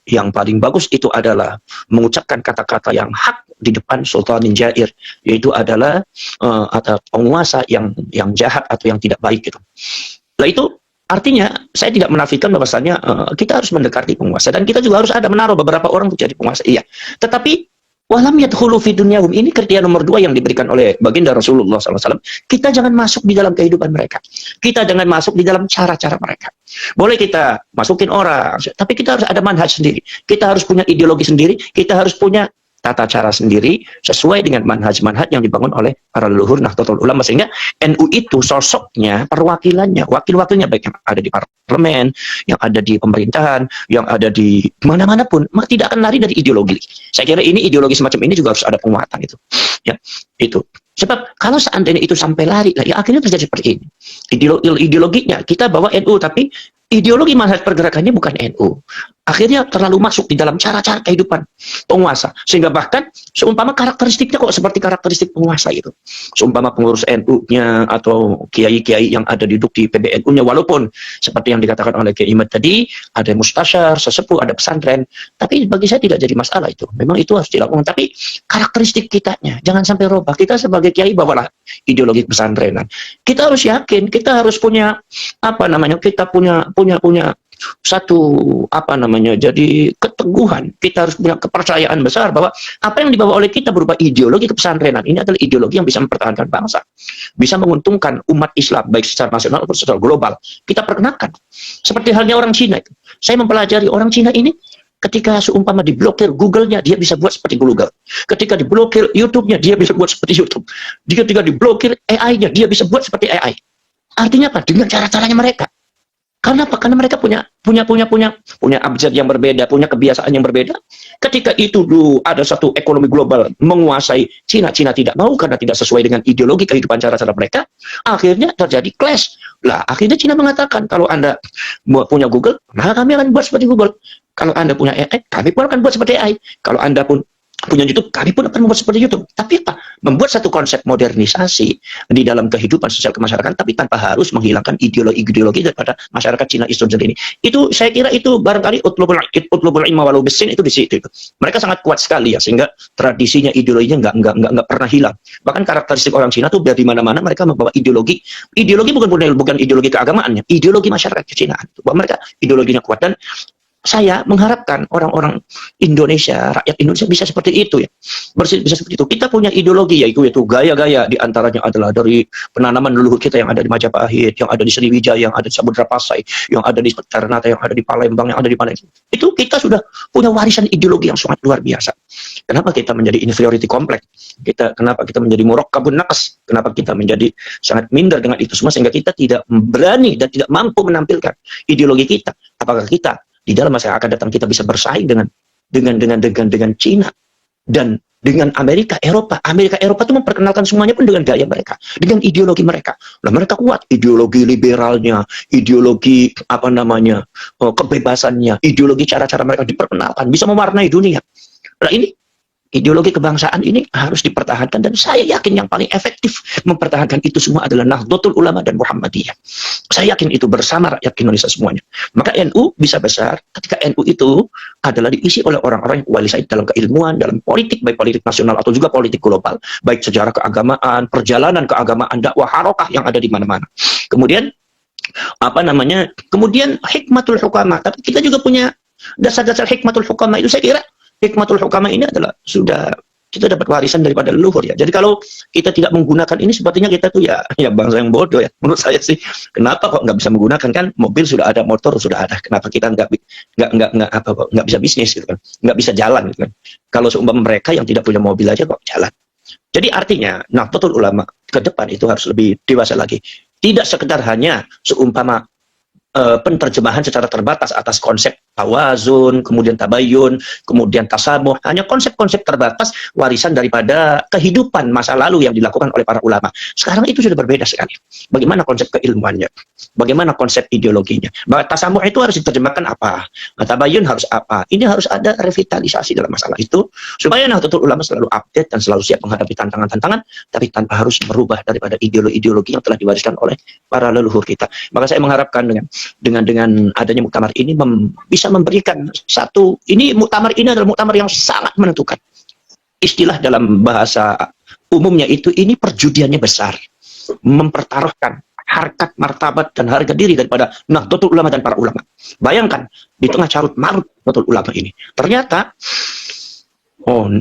S4: yang paling bagus itu adalah mengucapkan kata-kata yang hak di depan sultanin jair, yaitu adalah atau penguasa yang jahat atau yang tidak baik gitu. Nah itu artinya, saya tidak menafikan bahwasanya kita harus mendekati penguasa, dan kita juga harus ada menaruh beberapa orang untuk jadi penguasa. Iya. Tetapi walam yadkhulu fi dunyahum, ini kriteria nomor 2 yang diberikan oleh baginda Rasulullah SAW. Kita jangan masuk di dalam kehidupan mereka. Kita jangan masuk di dalam cara-cara mereka. Boleh kita masukin orang, tapi kita harus ada manhaj sendiri. Kita harus punya ideologi sendiri. Kita harus punya tata cara sendiri sesuai dengan manhaj-manhaj yang dibangun oleh para leluhur Nahdlatul Ulama, sehingga NU itu sosoknya, perwakilannya, wakil-wakilnya, baik yang ada di parlemen, yang ada di pemerintahan, yang ada di mana-mana pun, tidak akan lari dari ideologi. Saya kira ini ideologi semacam ini juga harus ada penguatan itu. Ya, itu. Sebab kalau seandainya itu sampai lari, ya akhirnya terjadi seperti ini. Ideologinya kita bawa NU, tapi ideologi manhaj pergerakannya bukan NU. Akhirnya terlalu masuk di dalam cara-cara kehidupan penguasa, sehingga bahkan seumpama karakteristiknya kok seperti karakteristik penguasa itu. Seumpama pengurus NU-nya atau kiai-kiai yang ada duduk di PBNU-nya, walaupun seperti yang dikatakan oleh Kiai Imad tadi, ada mustasyar, sesepuh, ada pesantren, tapi bagi saya tidak jadi masalah itu. Memang itu harus dilakukan, tapi karakteristik kitanya jangan sampai robah. Kita sebagai kiai bawalah ideologi pesantrenan. Kita harus yakin, kita harus punya kita punya satu jadi keteguhan. Kita harus punya kepercayaan besar bahwa apa yang dibawa oleh kita berupa ideologi kepesantrenan ini adalah ideologi yang bisa mempertahankan bangsa, bisa menguntungkan umat Islam baik secara nasional maupun secara global. Kita perkenalkan seperti halnya orang Cina. Saya mempelajari orang Cina ini, ketika seumpama diblokir Google-nya, dia bisa buat seperti Google. Ketika diblokir YouTube-nya, dia bisa buat seperti YouTube. Ketika diblokir AI-nya, dia bisa buat seperti AI. Artinya apa? Dengan cara-caranya mereka. Karena apa? Karena mereka punya abjad yang berbeda, punya kebiasaan yang berbeda. Ketika itu ada satu ekonomi global menguasai Cina tidak mau karena tidak sesuai dengan ideologi kehidupan cara-cara mereka. Akhirnya terjadi clash. Lah, akhirnya Cina mengatakan, kalau Anda punya Google, maka kami akan buat seperti Google. Kalau Anda punya AI, kami pun akan buat seperti AI. Kalau Anda pun punya YouTube, kami pun akan membuat seperti YouTube. Tapi apa? Membuat satu konsep modernisasi di dalam kehidupan sosial kemasyarakatan, tapi tanpa harus menghilangkan ideologi daripada masyarakat Cina itu sendiri. Itu saya kira itu barangkali utlubul ilma walau bisin itu di situ. Mereka sangat kuat sekali ya, sehingga tradisinya, ideologinya nggak pernah hilang. Bahkan karakteristik orang Cina tuh dari mana-mana mereka membawa ideologi bukan ideologi keagamaannya, ideologi masyarakat Cina. Bahwa mereka ideologinya kuat, dan saya mengharapkan orang-orang Indonesia, rakyat Indonesia bisa seperti itu ya. Bisa seperti itu. Kita punya ideologi yaitu gaya-gaya, di antaranya adalah dari penanaman leluhur kita yang ada di Majapahit, yang ada di Sriwijaya, yang ada di Samudra Pasai, yang ada di Ternate, yang ada di Palembang, yang ada di Palembang. Itu kita sudah punya warisan ideologi yang sangat luar biasa. Kenapa kita menjadi inferiority complex? Kenapa kita menjadi murakkabun naqs? Kenapa kita menjadi sangat minder dengan itu semua, sehingga kita tidak berani dan tidak mampu menampilkan ideologi kita? Apakah kita di dalam masa yang akan datang kita bisa bersaing dengan Cina dan dengan Amerika Eropa itu memperkenalkan semuanya pun dengan gaya mereka, dengan ideologi mereka. Nah, mereka kuat ideologi liberalnya, ideologi apa namanya, kebebasannya, ideologi cara-cara mereka diperkenalkan bisa mewarnai dunia. Nah, ini ideologi kebangsaan ini harus dipertahankan, dan saya yakin yang paling efektif mempertahankan itu semua adalah Nahdlatul Ulama dan Muhammadiyah. Saya yakin itu bersama rakyat Indonesia semuanya. Maka NU bisa besar ketika NU itu adalah diisi oleh orang-orang yang kualifikasi dalam keilmuan, dalam politik, baik politik nasional atau juga politik global, baik sejarah keagamaan, perjalanan keagamaan, dakwah harokah yang ada di mana-mana. Kemudian apa namanya? Kemudian hikmatul hukama. Tapi kita juga punya dasar-dasar hikmatul hukama itu. Saya kira hikmatul hukama ini adalah sudah kita dapat warisan daripada leluhur ya. Jadi kalau kita tidak menggunakan ini, sepertinya kita tuh ya bangsa yang bodoh ya. Menurut saya sih, kenapa kok nggak bisa menggunakan? Kan mobil sudah ada, motor sudah ada. Kenapa kita nggak bisa bisnis gitu kan? Nggak bisa jalan gitu kan? Kalau seumpama mereka yang tidak punya mobil aja kok jalan. Jadi artinya Nahdlatul Ulama ke depan itu harus lebih dewasa lagi. Tidak sekedar hanya seumpama penterjemahan secara terbatas atas konsep tawazun, kemudian tabayun, kemudian tasamuh, hanya konsep-konsep terbatas warisan daripada kehidupan masa lalu yang dilakukan oleh para ulama. Sekarang itu sudah berbeda sekali. Bagaimana konsep keilmuannya? Bagaimana konsep ideologinya? Bahwa tasamuh itu harus diterjemahkan apa? Tabayun harus apa? Ini harus ada revitalisasi dalam masalah itu, supaya Nahdlatul Ulama selalu update dan selalu siap menghadapi tantangan-tantangan, tapi tanpa harus merubah daripada ideologi yang telah diwariskan oleh para leluhur kita. Maka saya mengharapkan dengan adanya muktamar ini bisa memberikan satu, ini muktamar ini adalah muktamar yang sangat menentukan. Istilah dalam bahasa umumnya itu, ini perjudiannya besar, mempertaruhkan harkat, martabat, dan harga diri daripada Nahdlatul Ulama dan para ulama. Bayangkan, di tengah carut marut Nahdlatul Ulama ini, ternyata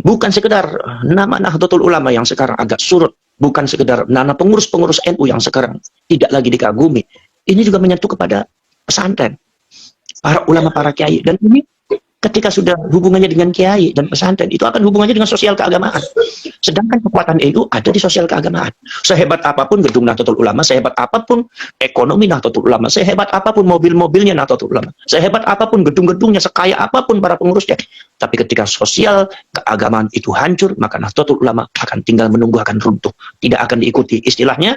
S4: bukan sekedar nama Nahdlatul Ulama yang sekarang agak surut, bukan sekedar nama pengurus-pengurus NU yang sekarang tidak lagi dikagumi, ini juga menyentuh kepada pesantren, para ulama, para kiai. Dan ini ketika sudah hubungannya dengan kiai dan pesantren, itu akan hubungannya dengan sosial keagamaan. Sedangkan kekuatan NU ada di sosial keagamaan. Sehebat apapun gedung Nahdlatul Ulama, sehebat apapun ekonomi Nahdlatul Ulama, sehebat apapun mobil-mobilnya Nahdlatul Ulama, sehebat apapun gedung-gedungnya, sekaya apapun para pengurusnya, tapi ketika sosial keagamaan itu hancur, maka Nahdlatul Ulama akan tinggal menunggu, akan runtuh, tidak akan diikuti. Istilahnya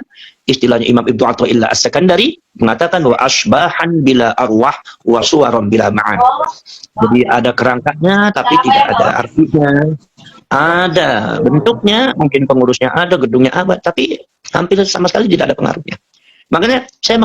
S4: Imam Ibnu Athaillah As-Sakandari mengatakan bahwa asbahan bila arwah wa suwaran bila ma'an. Jadi ada kerangkanya tapi tidak ada artinya. Ada bentuknya, mungkin pengurusnya ada, gedungnya ada, tapi hampir sama sekali tidak ada pengaruhnya. Makanya saya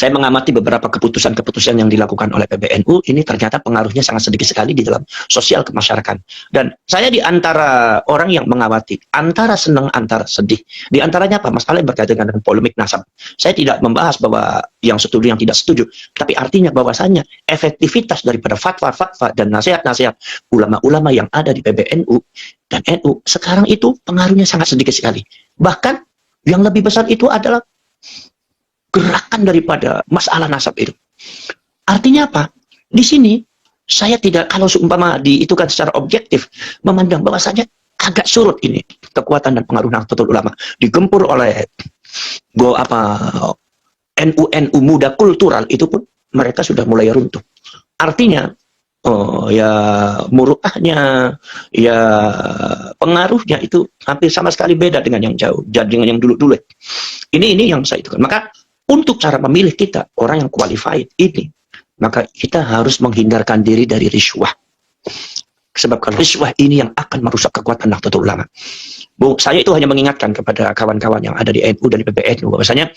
S4: mengamati beberapa keputusan-keputusan yang dilakukan oleh PBNU, ini ternyata pengaruhnya sangat sedikit sekali di dalam sosial kemasyarakatan. Dan saya di antara orang yang mengamati, antara senang, antara sedih. Di antaranya apa? Masalah yang berkaitan dengan polemik nasab. Saya tidak membahas bahwa yang setuju, yang tidak setuju. Tapi artinya bahwasanya efektivitas daripada fatwa-fatwa dan nasihat-nasihat ulama-ulama yang ada di PBNU dan NU, sekarang itu pengaruhnya sangat sedikit sekali. Bahkan yang lebih besar itu adalah gerakan daripada masalah nasab itu. Artinya apa? Di sini saya tidak, kalau seumpama diitukan secara objektif, memandang bahwasanya agak surut ini kekuatan dan pengaruh Nahdlatul Ulama, digempur oleh NU muda kultural, itu pun mereka sudah mulai runtuh. Artinya muruahnya, pengaruhnya itu hampir sama sekali beda dengan yang jauh, dengan yang dulu-dulu. Ini yang saya itu kan. Maka untuk cara memilih kita, orang yang qualified ini, maka kita harus menghindarkan diri dari riswah. Sebab riswah ini yang akan merusak kekuatan Nahdlatul Ulama. Saya itu hanya mengingatkan kepada kawan-kawan yang ada di NU dan di PBNU, bahwasanya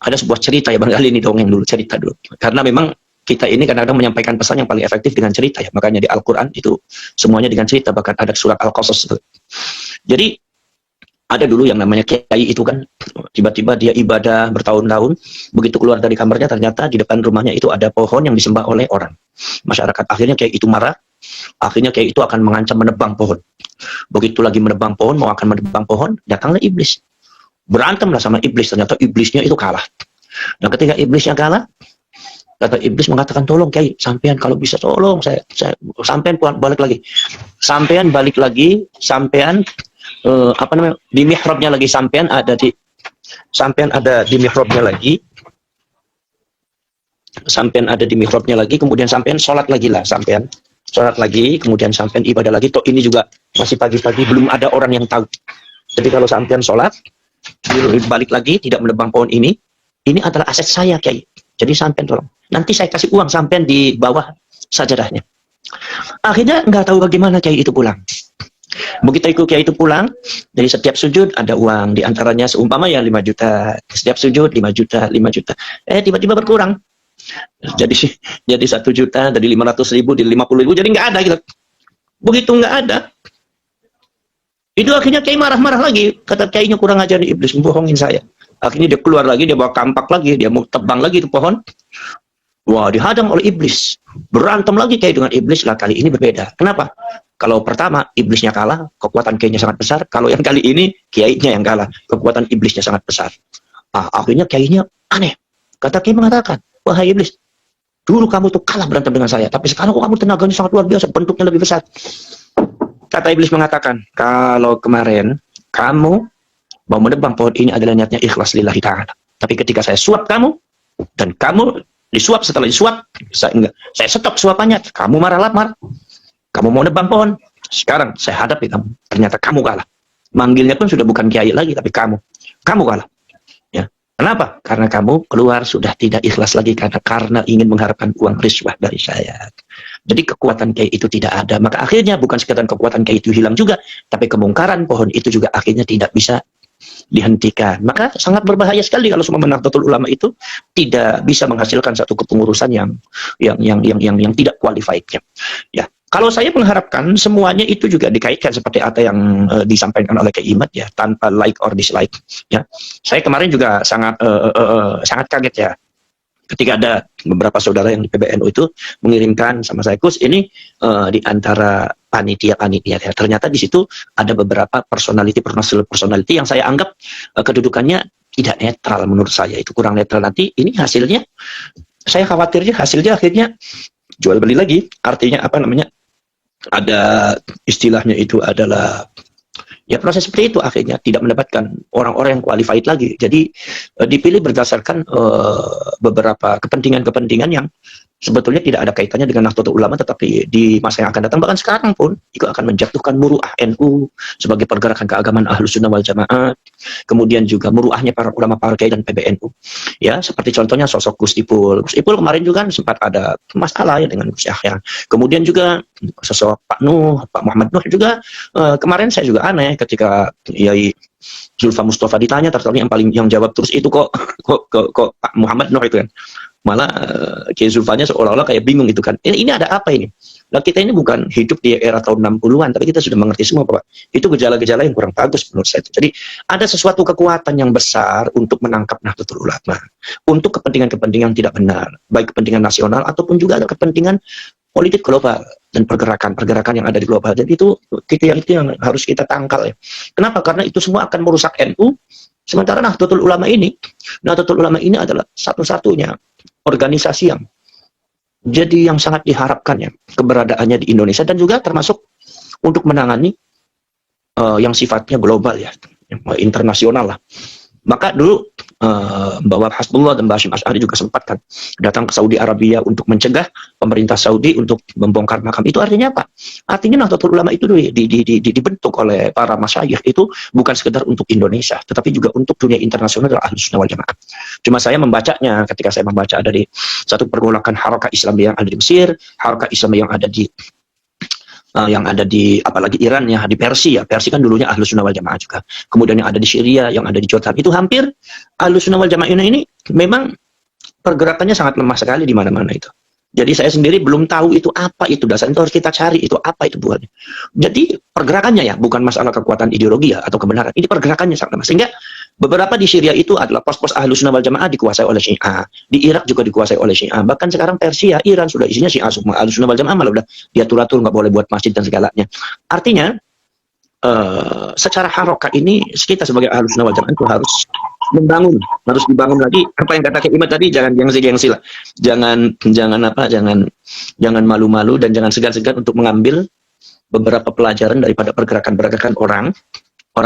S4: ada sebuah cerita, ya barangkali ini dongeng dulu, cerita dulu. Karena memang kita ini kadang-kadang menyampaikan pesan yang paling efektif dengan cerita ya. Makanya di Al-Quran itu semuanya dengan cerita, bahkan ada surat Al-Qasas. Jadi ada dulu yang namanya kiai itu kan, tiba-tiba dia ibadah bertahun-tahun, begitu keluar dari kamarnya ternyata di depan rumahnya itu ada pohon yang disembah oleh orang masyarakat. Akhirnya kiai itu marah, akhirnya kiai itu akan mengancam menebang pohon. Begitu lagi menebang pohon, mau akan menebang pohon, datanglah iblis, berantemlah sama iblis. Ternyata iblisnya itu kalah. Dan ketika iblisnya kalah, kata iblis mengatakan, tolong kiai, sampean kalau bisa tolong saya sampean balik lagi, sampean balik lagi, sampean di mihrabnya lagi, sampean ada di mihrabnya lagi, kemudian sampean sholat lagi lah, sampean sholat lagi, kemudian sampean ibadah lagi. Toh ini juga masih pagi-pagi, belum ada orang yang tahu. Jadi kalau sampean sholat, balik lagi, tidak menebang pohon ini adalah aset saya, Kiai. Jadi sampean tolong. Nanti saya kasih uang sampean di bawah sajadahnya. Akhirnya nggak tahu bagaimana Kiai itu pulang. Begitu Kiai itu pulang, dari setiap sujud ada uang, diantaranya seumpama ya 5 juta. Setiap sujud 5 juta, 5 juta. Tiba-tiba berkurang. Jadi 1 juta, dari 500.000 jadi 50.000, jadi nggak ada gitu. Begitu nggak ada, itu akhirnya Kiai marah-marah lagi. Kata Kiainya kurang ajar nih, iblis membohongin saya. Akhirnya dia keluar lagi, dia bawa kampak lagi, dia mau tebang lagi itu pohon. Wah, dihadang oleh iblis. Berantem lagi Kiai dengan iblis. Lah kali ini berbeda. Kenapa? Kalau pertama iblisnya kalah, kekuatan Kiainya sangat besar. Kalau yang kali ini Kiainya yang kalah, kekuatan iblisnya sangat besar. Akhirnya Kiainya aneh. Kata Kiai mengatakan, wahai iblis, dulu kamu tuh kalah berantem dengan saya, tapi sekarang kok kamu tenaganya sangat luar biasa, bentuknya lebih besar. Kata iblis mengatakan, kalau kemarin kamu mau menebang pohon ini adalah niatnya ikhlas lillahi ta'ala. Tapi ketika saya suap kamu, dan kamu disuap, setelah disuap, saya stop suapannya, kamu marah-marah, kamu mau nebang pohon, sekarang saya hadapi kamu, ternyata kamu kalah. Manggilnya pun sudah bukan Kiai lagi, tapi kamu kalah. Ya. Kenapa? Karena kamu keluar sudah tidak ikhlas lagi, karena ingin mengharapkan uang riswah dari saya. Jadi kekuatan Kiai itu tidak ada. Maka akhirnya bukan sekedar kekuatan Kiai itu hilang juga, tapi kemungkaran pohon itu juga akhirnya tidak bisa dihentikan. Maka sangat berbahaya sekali kalau semua Nahdlatul Ulama itu tidak bisa menghasilkan satu kepengurusan yang tidak qualified. Ya. Kalau saya mengharapkan semuanya itu juga dikaitkan seperti apa yang disampaikan oleh Kiai Imad ya, tanpa like or dislike. Ya, saya kemarin juga sangat kaget ya, ketika ada beberapa saudara yang di PBNU itu mengirimkan sama saya, Gus, ini di antara panitia ya, ternyata di situ ada beberapa personality yang saya anggap kedudukannya tidak netral. Menurut saya itu kurang netral. Nanti ini hasilnya, saya khawatirnya hasilnya akhirnya jual beli lagi. Artinya apa namanya? Ada istilahnya itu adalah ya proses seperti itu, akhirnya tidak mendapatkan orang-orang yang qualified lagi. Jadi dipilih berdasarkan beberapa kepentingan-kepentingan yang sebetulnya tidak ada kaitannya dengan Nahdlatul Ulama, tetapi di masa yang akan datang, bahkan sekarang pun itu akan menjatuhkan muruah NU sebagai pergerakan keagamaan Ahlus Sunnah wal Jamaah, kemudian juga muruahnya para ulama, para kiai dan PBNU. Ya, seperti contohnya sosok Gus Ipul. Gus Ipul kemarin juga sempat ada masalah ya dengan Gus Yahya. Kemudian juga sosok Pak Nuh, Pak Muhammad Nuh juga kemarin saya juga aneh ketika Yai Zulfa Mustafa ditanya, ternyata yang jawab terus itu kok Pak Muhammad Nuh itu kan. Malah Kiai Zulfanya seolah-olah kayak bingung gitu kan. Ini ada apa ini? Nah, kita ini bukan hidup di era tahun 60-an, tapi kita sudah mengerti semua bahwa itu gejala-gejala yang kurang bagus menurut saya. Jadi ada sesuatu kekuatan yang besar untuk menangkap Nahdlatul Ulama, untuk kepentingan-kepentingan tidak benar, baik kepentingan nasional ataupun juga ada kepentingan politik global dan pergerakan yang ada di global. Jadi itu yang harus kita tangkal ya. Kenapa? Karena itu semua akan merusak NU. Sementara Nahdlatul Ulama ini adalah satu-satunya organisasi yang jadi yang sangat diharapkan ya keberadaannya di Indonesia, dan juga termasuk untuk menangani yang sifatnya global ya, internasional lah. Maka dulu Mbak Wahab Hasbullah dan Mbak Hashim Asy'ari juga sempat kan datang ke Saudi Arabia untuk mencegah pemerintah Saudi untuk membongkar makam. Itu artinya apa? Artinya Nahdlatul Ulama itu dibentuk oleh para masyayikh itu bukan sekedar untuk Indonesia, tetapi juga untuk dunia internasional adalah Ahlus Sunnah wal Jamaah. Cuma saya membacanya, ketika saya membaca ada di satu pergolakan Harakah Islam yang ada di Mesir, Harakah Islam yang ada di apalagi Iran ya, di Persia. Persia kan dulunya Ahlus Sunnah wal Jamaah juga. Kemudian yang ada di Syria, yang ada di Jordan, itu hampir Ahlus Sunnah wal Jamaah ini memang pergerakannya sangat lemah sekali di mana-mana itu. Jadi saya sendiri belum tahu itu apa itu dasarnya, itu harus kita cari itu apa itu buahnya. Jadi pergerakannya ya bukan masalah kekuatan ideologi ya atau kebenaran, ini pergerakannya sangat lemah. Sehingga beberapa di Syria itu adalah pos-pos Ahlus Sunnah wal Jamaah dikuasai oleh Syiah. Di Irak juga dikuasai oleh Syiah. Bahkan sekarang Persia, Iran sudah isinya Syiah semua. Ahlus Sunnah wal Jamaah malah udah diatur-atur nggak boleh buat masjid dan segalanya. Artinya secara harakah ini kita sebagai Ahlus Sunnah wal Jamaah itu harus dibangun lagi apa yang kata Kiai Imad tadi, jangan gengsi lah, jangan malu-malu dan jangan segan-segan untuk mengambil beberapa pelajaran daripada pergerakan orang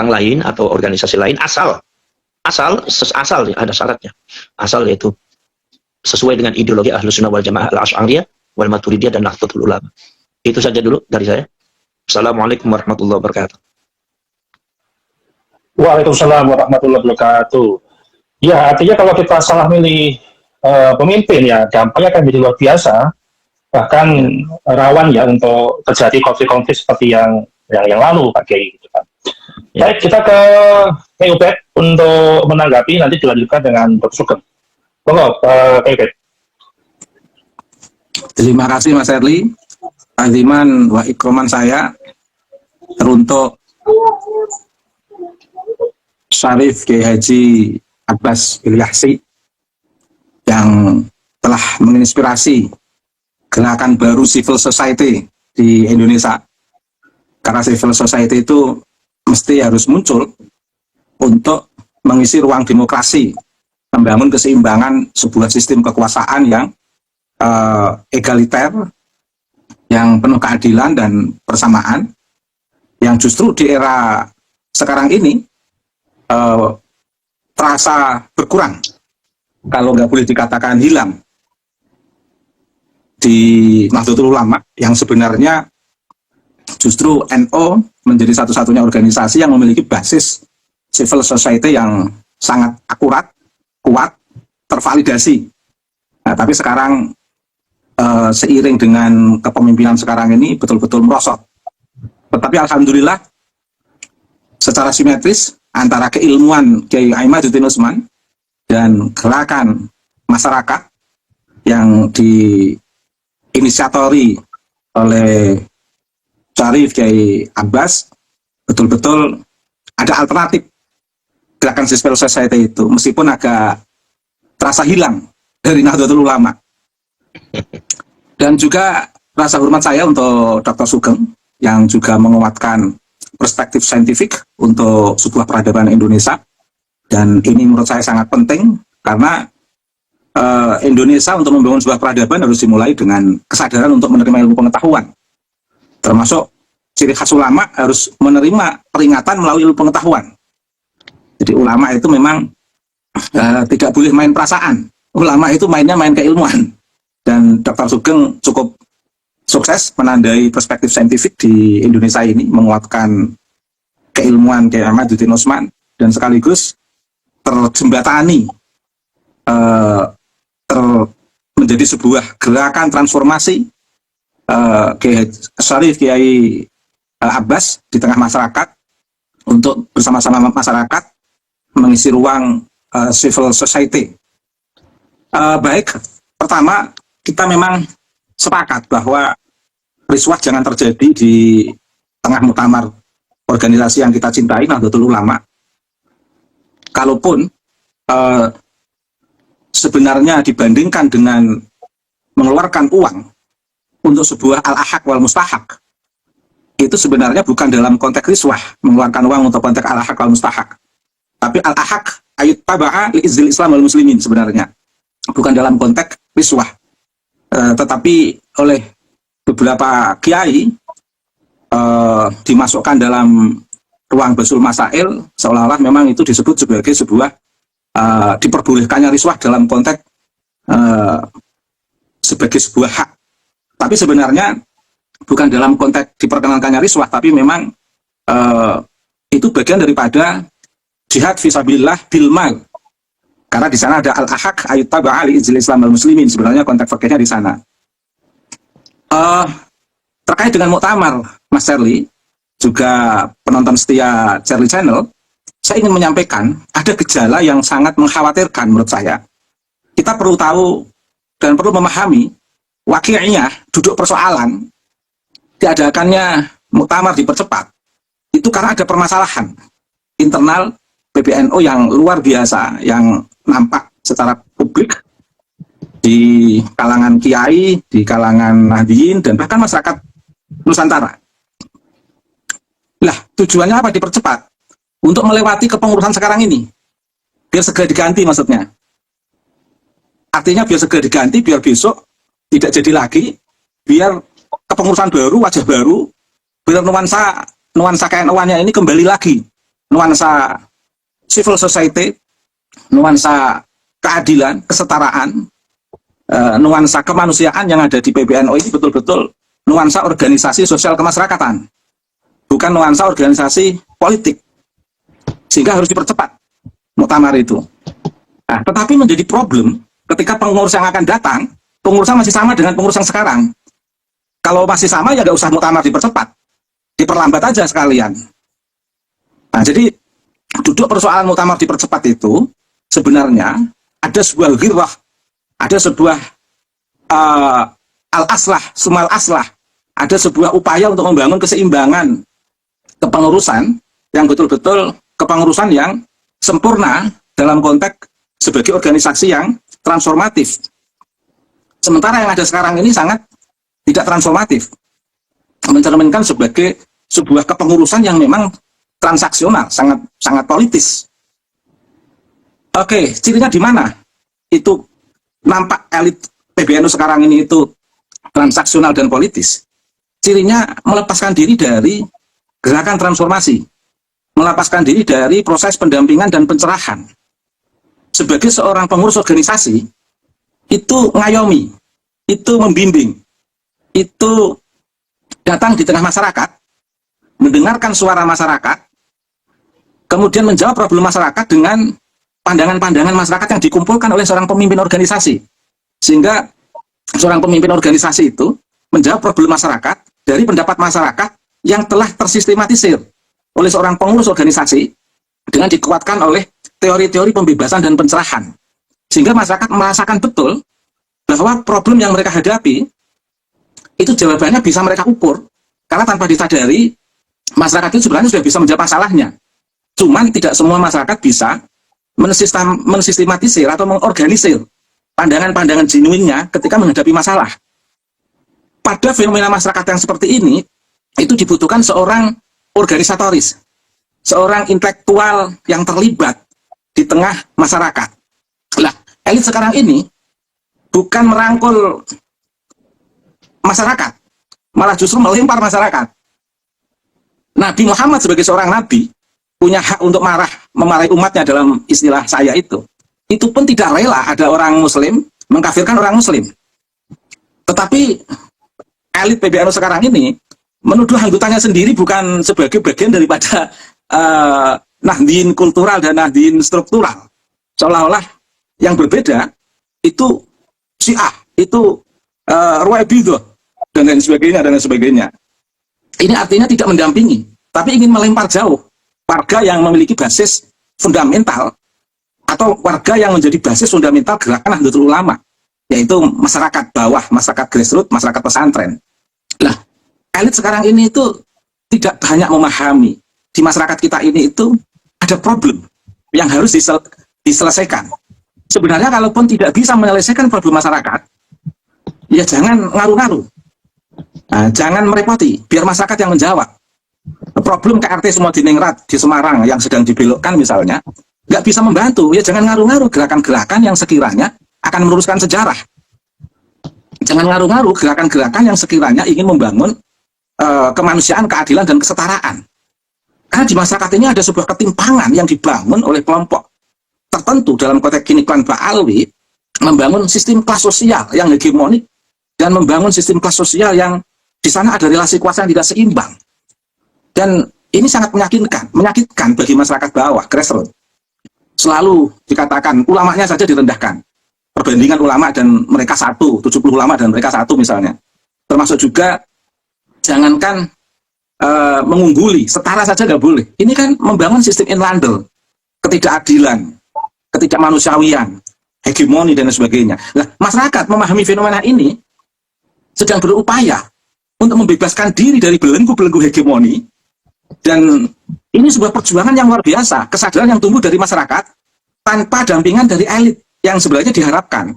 S4: lain atau organisasi lain, asal ada syaratnya, asal yaitu sesuai dengan ideologi Ahlus Sunnah wal Jamaah, Al-Asy'ariyah wal Maturidiyah dan Nahdlatul Ulama. Itu saja dulu dari saya. Assalamualaikum warahmatullahi wabarakatuh.
S1: Waalaikumsalam warahmatullahi wabarakatuh. Ya, artinya kalau kita salah milih pemimpin ya, dampaknya akan jadi luar biasa, bahkan rawan ya untuk terjadi konflik-konflik seperti yang lalu, Pak Kiai. Gitu kan. Baik, kita ke Ubed untuk menanggapi, nanti dilanjutkan dengan Dr. Sugeng. Monggo, Pak Ubed.
S5: Terima kasih Mas Erli. Aziman wa ikroman saya teruntuk Syarif Kiai Haji Abbas Ilyasi yang telah menginspirasi gerakan baru civil society di Indonesia. Karena civil society itu mesti harus muncul untuk mengisi ruang demokrasi, membangun keseimbangan sebuah sistem kekuasaan yang egaliter, yang penuh keadilan dan persamaan, yang justru di era sekarang ini terasa berkurang, kalau nggak boleh dikatakan hilang, di Nahdlatul Ulama, yang sebenarnya justru NU menjadi satu-satunya organisasi yang memiliki basis civil society yang sangat akurat, kuat, tervalidasi. Nah, tapi sekarang seiring dengan kepemimpinan sekarang ini betul-betul merosot. Tetapi alhamdulillah secara simetris antara keilmuan Kiai Aimaduddin Utsman dan gerakan masyarakat yang diinisiatori oleh Syarif Kiai Abbas, betul-betul ada alternatif gerakan civil society itu, meskipun agak terasa hilang dari Nahdlatul Ulama. Dan juga rasa hormat saya untuk Dr. Sugeng yang juga menguatkan perspektif saintifik untuk sebuah peradaban Indonesia, dan ini menurut saya sangat penting karena Indonesia untuk membangun sebuah peradaban harus dimulai dengan kesadaran untuk menerima ilmu pengetahuan, termasuk ciri khas ulama harus menerima peringatan melalui ilmu pengetahuan. Jadi ulama itu memang tidak boleh main perasaan, ulama itu mainnya main keilmuan, dan Dr. Sugeng cukup sukses menandai perspektif saintifik di Indonesia ini, menguatkan keilmuan Kiai Aimaduddin Utsman dan sekaligus terjembatani menjadi sebuah gerakan transformasi Kiai Syarif Kiai Abbas di tengah masyarakat untuk bersama-sama masyarakat mengisi ruang civil society. Baik, pertama kita memang sepakat bahwa riswah jangan terjadi di tengah muktamar organisasi yang kita cintai, Nahdlatul Ulama. Kalaupun sebenarnya dibandingkan dengan mengeluarkan uang untuk sebuah al-ahaq wal mustahak, itu sebenarnya bukan dalam konteks riswah mengeluarkan uang untuk konteks al-ahaq wal mustahak, tapi al-ahaq ayat taba'a li izil Islam wal muslimin, sebenarnya bukan dalam konteks riswah. Tetapi oleh beberapa kiai dimasukkan dalam ruang basul masail, seolah-olah memang itu disebut sebagai sebuah diperbolehkannya riswah dalam konteks sebagai sebuah hak. Tapi sebenarnya bukan dalam konteks diperkenankannya riswah, tapi memang itu bagian daripada jihad fisabilillah bil mal. Karena di sana ada al-ahaq ayat taba'a li izil Islam wal muslimin, sebenarnya konteks fikihnya di sana. Terkait dengan muktamar, Mas Charlie, juga penonton setia Charlie Channel, saya ingin menyampaikan ada gejala yang sangat mengkhawatirkan menurut saya. Kita perlu tahu dan perlu memahami waqi'iyah duduk persoalan diadakannya muktamar dipercepat itu karena ada permasalahan internal PBNU yang luar biasa yang nampak secara publik di kalangan kiai, di kalangan nahdiyin, dan bahkan masyarakat Nusantara. Lah, tujuannya apa dipercepat? Untuk melewati kepengurusan sekarang ini, biar segera diganti maksudnya. Artinya biar segera diganti, biar besok tidak jadi lagi, biar kepengurusan baru, wajah baru, biar nuansa KNU-nya ini kembali lagi, nuansa civil society, nuansa keadilan, kesetaraan, nuansa kemanusiaan yang ada di PBNU ini betul-betul nuansa organisasi sosial kemasyarakatan, bukan nuansa organisasi politik. Sehingga harus dipercepat muktamar itu. Nah, tetapi menjadi problem ketika pengurus yang akan datang, pengurusan masih sama dengan pengurus yang sekarang. Kalau masih sama ya nggak usah muktamar dipercepat, diperlambat aja sekalian. Nah, jadi duduk persoalan muktamar dipercepat itu sebenarnya ada sebuah ghirrah, ada sebuah al-aslah, sumal aslah, ada sebuah upaya untuk membangun keseimbangan kepengurusan yang betul-betul kepengurusan yang sempurna dalam konteks sebagai organisasi yang transformatif. Sementara yang ada sekarang ini sangat tidak transformatif, mencerminkan sebagai sebuah kepengurusan yang memang transaksional, sangat politis. Oke, cirinya di mana? Itu nampak elit PBNU sekarang ini itu transaksional dan politis. Cirinya melepaskan diri dari gerakan transformasi, melepaskan diri dari proses pendampingan dan pencerahan. Sebagai seorang pengurus organisasi, itu ngayomi, itu membimbing, itu datang di tengah masyarakat, mendengarkan suara masyarakat, kemudian menjawab problem masyarakat dengan pandangan-pandangan masyarakat yang dikumpulkan oleh seorang pemimpin organisasi. Sehingga seorang pemimpin organisasi itu menjawab problem masyarakat dari pendapat masyarakat yang telah tersistematisir oleh seorang pengurus organisasi dengan dikuatkan oleh teori-teori pembebasan dan pencerahan. Sehingga masyarakat merasakan betul bahwa problem yang mereka hadapi itu jawabannya bisa mereka ukur. Karena tanpa disadari, masyarakat itu sebenarnya sudah bisa menjawab masalahnya. Cuman tidak semua masyarakat bisa mensistematisir atau mengorganisir pandangan-pandangan genuinnya ketika menghadapi masalah. Pada fenomena masyarakat yang seperti ini, itu dibutuhkan seorang organisatoris, seorang intelektual yang terlibat di tengah masyarakat. Lah, elit sekarang ini bukan merangkul masyarakat, malah justru melempar masyarakat. Nabi Muhammad sebagai seorang nabi punya hak untuk memarahi umatnya dalam istilah saya itu. Itu pun tidak rela ada orang muslim mengkafirkan orang muslim. Tetapi elit PBNU sekarang ini menuduh anggotanya sendiri bukan sebagai bagian daripada nahdien kultural dan nahdien struktural. Seolah-olah yang berbeda itu Syiah, itu Ruwaibidah dan lain sebagainya. Ini artinya tidak mendampingi, tapi ingin melempar jauh warga yang memiliki basis fundamental atau warga yang menjadi basis fundamental gerakan Nahdlatul Ulama, yaitu masyarakat bawah, masyarakat grassroots, masyarakat pesantren. Lah, elit sekarang ini itu tidak banyak memahami di masyarakat kita ini itu ada problem yang harus diselesaikan. Sebenarnya kalaupun tidak bisa menyelesaikan problem masyarakat, ya jangan ngaruh-ngaruh. Nah, jangan merepoti, biar masyarakat yang menjawab. Problem KRT Sumodiningrat di Semarang yang sedang dibelokkan misalnya, nggak bisa membantu, ya jangan ngaruh-ngaruh gerakan-gerakan yang sekiranya akan meluruskan sejarah. Jangan ngaruh-ngaruh gerakan-gerakan yang sekiranya ingin membangun kemanusiaan, keadilan, dan kesetaraan. Karena di masyarakat ini ada sebuah ketimpangan yang dibangun oleh kelompok tertentu dalam konteks kini klan Ba'alwi, membangun sistem kelas sosial yang hegemonik dan membangun sistem kelas sosial yang di sana ada relasi kuasa yang tidak seimbang. Dan ini sangat menyakitkan bagi masyarakat bawah, grassroots. Selalu dikatakan ulamanya saja direndahkan. Perbandingan ulama dan mereka satu, 70 ulama dan mereka satu misalnya. Termasuk juga jangankan mengungguli, setara saja nggak boleh. Ini kan membangun sistem inlander, ketidakadilan, ketidakmanusiawian, hegemoni dan sebagainya. Nah, masyarakat memahami fenomena ini sedang berupaya untuk membebaskan diri dari belenggu-belenggu hegemoni, dan ini sebuah perjuangan yang luar biasa, kesadaran yang tumbuh dari masyarakat tanpa dampingan dari elit yang sebenarnya diharapkan.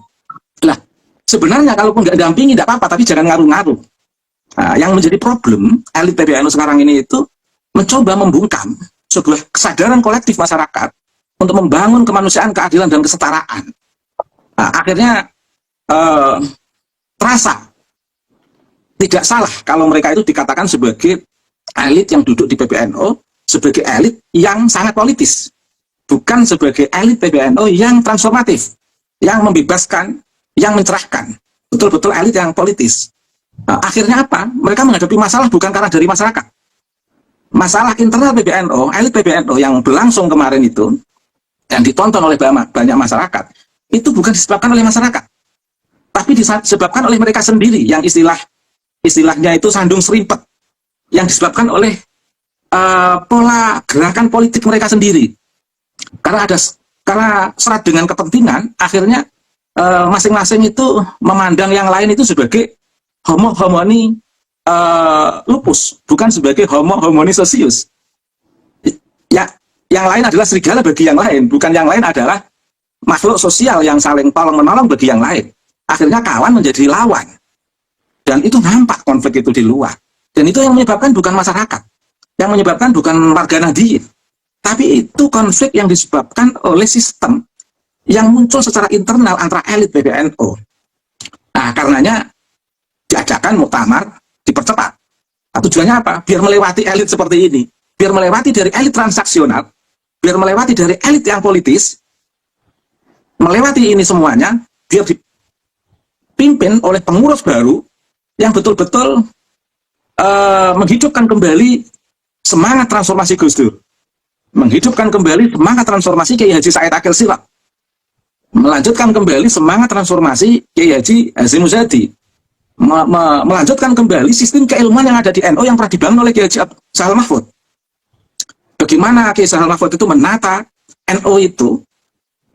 S5: Lah, sebenarnya kalaupun nggak dampingi tidak apa-apa, tapi jangan ngaruh-ngaruh. Nah, yang menjadi problem elit PBNU sekarang ini itu mencoba membungkam sebuah kesadaran kolektif masyarakat untuk membangun kemanusiaan, keadilan, dan kesetaraan. Nah, akhirnya terasa tidak salah kalau mereka itu dikatakan sebagai elit yang duduk di PBNU, sebagai elit yang sangat politis, bukan sebagai elit PBNU yang transformatif, yang membebaskan, yang mencerahkan, betul-betul elit yang politis. Nah, akhirnya apa? Mereka menghadapi masalah bukan karena dari masyarakat. Masalah internal PBNU, elit PBNU yang berlangsung kemarin itu, yang ditonton oleh banyak masyarakat, itu bukan disebabkan oleh masyarakat, tapi disebabkan oleh mereka sendiri, yang istilahnya itu sandung serimpet, yang disebabkan oleh pola gerakan politik mereka sendiri. Karena serat dengan kepentingan, akhirnya masing-masing itu memandang yang lain itu sebagai homo homini lupus, bukan sebagai homo homini socius. Ya, yang lain adalah serigala bagi yang lain, bukan yang lain adalah makhluk sosial yang saling tolong-menolong bagi yang lain. Akhirnya kawan menjadi lawan. Dan itu nampak konflik itu di luar. Dan itu yang menyebabkan bukan masyarakat. Yang menyebabkan bukan warga Nahdliyin. Tapi itu konflik yang disebabkan oleh sistem yang muncul secara internal antara elit PBNU. Nah, karenanya diadakan muktamar dipercepat. Nah, tujuannya apa? Biar melewati elit seperti ini. Biar melewati dari elit transaksional, biar melewati dari elit yang politis, melewati ini semuanya, biar dipimpin oleh pengurus baru yang betul-betul menghidupkan kembali semangat transformasi Gus Dur, menghidupkan kembali semangat transformasi Kiai Haji Said Akil Sirot, melanjutkan kembali semangat transformasi Kiai Haji Hasyim Muzadi, melanjutkan kembali sistem keilmuan yang ada di NU yang pernah dibangun oleh Kiai Haji Sahal Mahfud. Bagaimana Kiai Sahal Mahfud itu menata NU itu,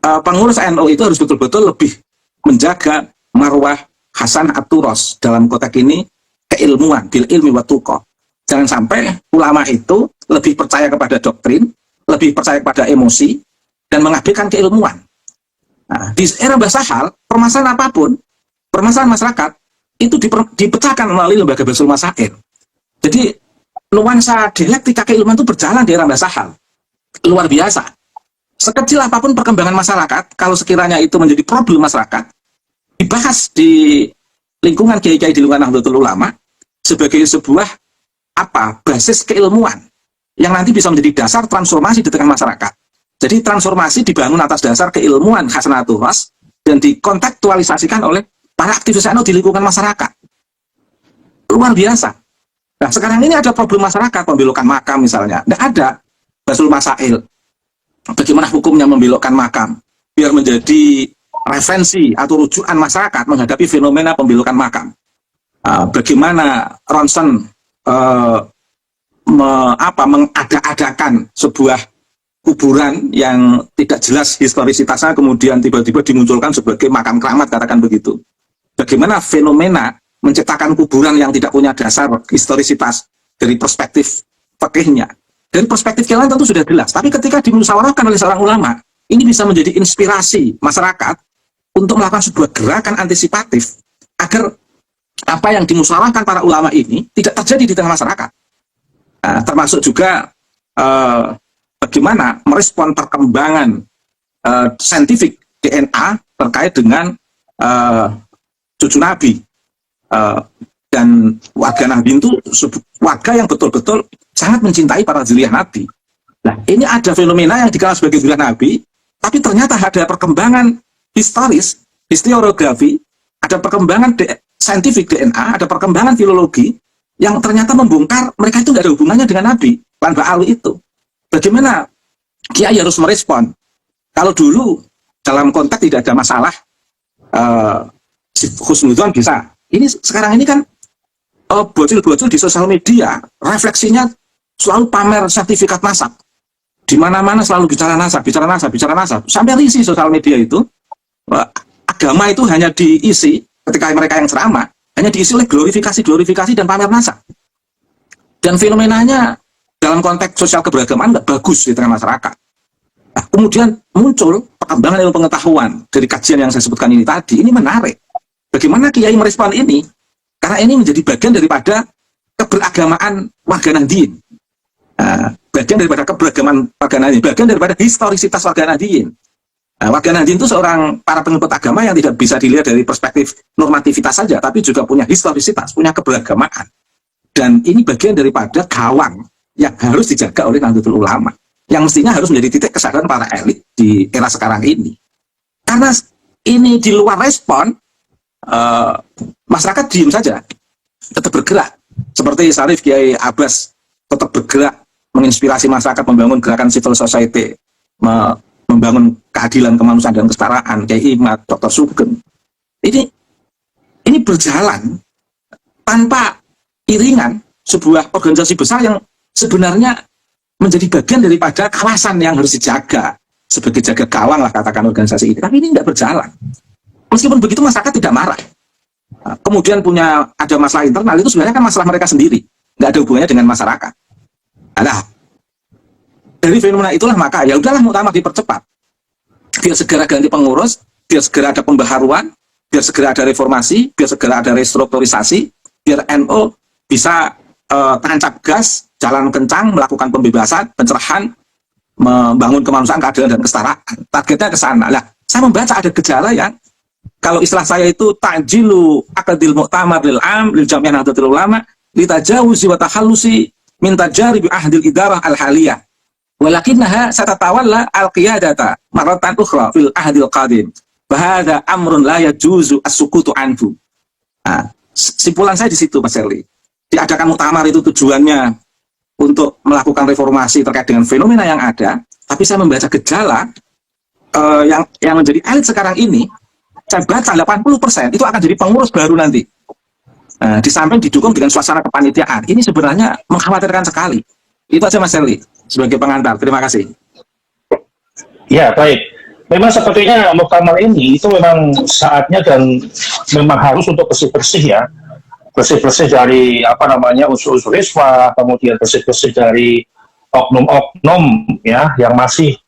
S5: pengurus NU itu harus betul-betul lebih menjaga marwah Hasan Aturos, dalam konteks ini keilmuan, bil ilmi wa tuqa. Jangan sampai ulama itu lebih percaya kepada doktrin, lebih percaya kepada emosi, dan mengabaikan keilmuan. Nah, di era Mbah Sahal, permasalahan apapun, permasalahan masyarakat, itu dipecahkan melalui lembaga Basul Masail. Jadi, nuansa dialektika keilmuan itu berjalan di era Mbah Sahal. Luar biasa. Sekecil apapun perkembangan masyarakat, kalau sekiranya itu menjadi problem masyarakat, dibahas di lingkungan kiai-kiai di lingkungan Nahdlatul Ulama sebagai sebuah basis keilmuan yang nanti bisa menjadi dasar transformasi di tengah masyarakat. Jadi transformasi dibangun atas dasar keilmuan Hasanatul Ras dan dikontekstualisasikan oleh para aktivis NU di lingkungan masyarakat. Luar biasa. Nah, sekarang ini ada problem masyarakat, membelokan makam misalnya. Tidak ada Basul Masail. Bagaimana hukumnya membelokkan makam biar menjadi referensi atau rujukan masyarakat menghadapi fenomena pembelokan makam. Bagaimana Ronson mengada-adakan sebuah kuburan yang tidak jelas historisitasnya kemudian tiba-tiba dimunculkan sebagai makam keramat, katakan begitu. Bagaimana fenomena menciptakan kuburan yang tidak punya dasar historisitas dari perspektif fikihnya. Dari perspektif yang lain tentu sudah jelas, tapi ketika dimusyawarahkan oleh seorang ulama, ini bisa menjadi inspirasi masyarakat untuk melakukan sebuah gerakan antisipatif agar apa yang dimusyawarahkan para ulama ini tidak terjadi di tengah masyarakat. Termasuk juga bagaimana merespon perkembangan saintifik DNA terkait dengan cucu Nabi. Dan warga Nahdliyin itu warga yang betul-betul sangat mencintai para zuriyah Nabi. Nah, ini ada fenomena yang dikenal sebagai zuriyah Nabi, tapi ternyata ada perkembangan historis, historiografi, ada perkembangan saintifik DNA, ada perkembangan filologi yang ternyata membongkar mereka itu tidak ada hubungannya dengan Nabi, Lan Ba'alwi itu. Bagaimana Kiai harus merespon? Kalau dulu dalam konteks tidak ada masalah, husnudzon bisa. Ini sekarang ini kan bocil-bocil di sosial media refleksinya selalu pamer sertifikat nasab. Di mana-mana selalu bicara nasab, bicara nasab, bicara nasab. Sampai risih sosial media itu, agama itu hanya diisi ketika mereka yang ceramah, hanya diisi oleh glorifikasi dan pamer nasab. Dan fenomenanya dalam konteks sosial keberagamaan nggak bagus di tengah masyarakat. Nah, kemudian muncul perkembangan ilmu pengetahuan dari kajian yang saya sebutkan ini tadi. Ini menarik. Bagaimana Kiai merespon ini? Karena ini menjadi bagian daripada keberagamaan warga Nahdliyin. Bagian daripada keberagaman warga Nahdliyin, bagian daripada historisitas warga Nahdliyin. Warga Nahdliyin itu seorang para pengikut agama yang tidak bisa dilihat dari perspektif normativitas saja, tapi juga punya historisitas, punya keberagamaan. Dan ini bagian daripada gawang yang harus dijaga oleh Nahdlatul Ulama, yang mestinya harus menjadi titik kesadaran para elit di era sekarang ini. Karena ini di luar respon, masyarakat diam saja. tetap bergerak. Seperti Syarif Kiai Abbas tetap bergerak menginspirasi masyarakat membangun gerakan civil society, membangun keadilan, kemanusiaan dan kesetaraan. Kiai Imat, Dr. Sugeng. Ini berjalan tanpa iringan sebuah organisasi besar yang sebenarnya menjadi bagian daripada kawasan yang harus dijaga sebagai jaga gawang lah katakan organisasi ini. Tapi ini tidak berjalan. Meskipun begitu masyarakat tidak marah. Kemudian ada masalah internal, itu sebenarnya kan masalah mereka sendiri, nggak ada hubungannya dengan masyarakat. Nah, dari fenomena itulah maka ya udahlah muktamar dipercepat, biar segera ganti pengurus, biar segera ada pembaharuan, biar segera ada reformasi, biar segera ada restrukturisasi, biar NU bisa tancap gas, jalan kencang, melakukan pembebasan, pencerahan, membangun kemanusiaan, keadilan dan kesetaraan. Targetnya ke sana. Lah, saya membaca ada gejala yang kalau istilah saya itu ta'jilu aqdil mu'tamar lil am lil jami'ah nahdlatul ulama li tajawuzi wa tahallusi min tajaribi ahdil idarah al haliyah walakinnaha satatawalla al qiyadata maratan ukhra fil ahdil qadim wa hadha amrun la yajuzu as-sukutu anhu. Nah, simpulan saya di situ Mas Herli. Diadakan muktamar itu tujuannya untuk melakukan reformasi terkait dengan fenomena yang ada, tapi saya membaca gejala yang menjadi elit sekarang ini. Saya baca 80% itu akan jadi pengurus baru nanti. Di samping didukung dengan suasana kepanitiaan. Ini sebenarnya mengkhawatirkan sekali. Itu aja Mas Herli sebagai pengantar. Terima kasih.
S1: Ya, baik. Memang sepertinya muktamar ini itu memang saatnya dan memang harus untuk bersih-bersih ya. Bersih-bersih dari unsur-unsur riswa, kemudian bersih-bersih dari oknum-oknum ya yang masih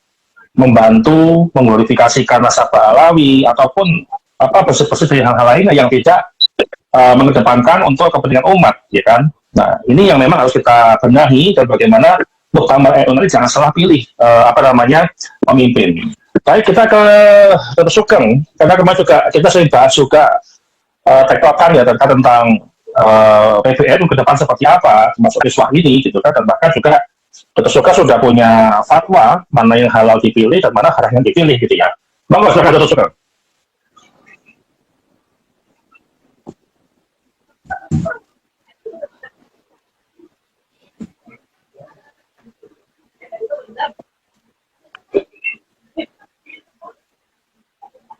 S1: membantu mengglorifikasikan nasabah alawi ataupun bersih-bersih dari hal-hal lainnya yang tidak mengedepankan untuk kepentingan umat, ya kan? Nah, ini yang memang harus kita benahi dan bagaimana muktamar NU ini jangan salah pilih pemimpin. Baik, kita ke Dr. Sugeng, karena kemarin juga kita sering bahas juga tektokan ya tentang PBNU ke depan seperti apa, termasuk riswah ini gitu kan, dan bahkan juga Dr. Sugeng sudah punya fatwa mana yang halal dipilih dan mana haram yang dipilih gitu ya. Monggo silakan Dr. Sugeng.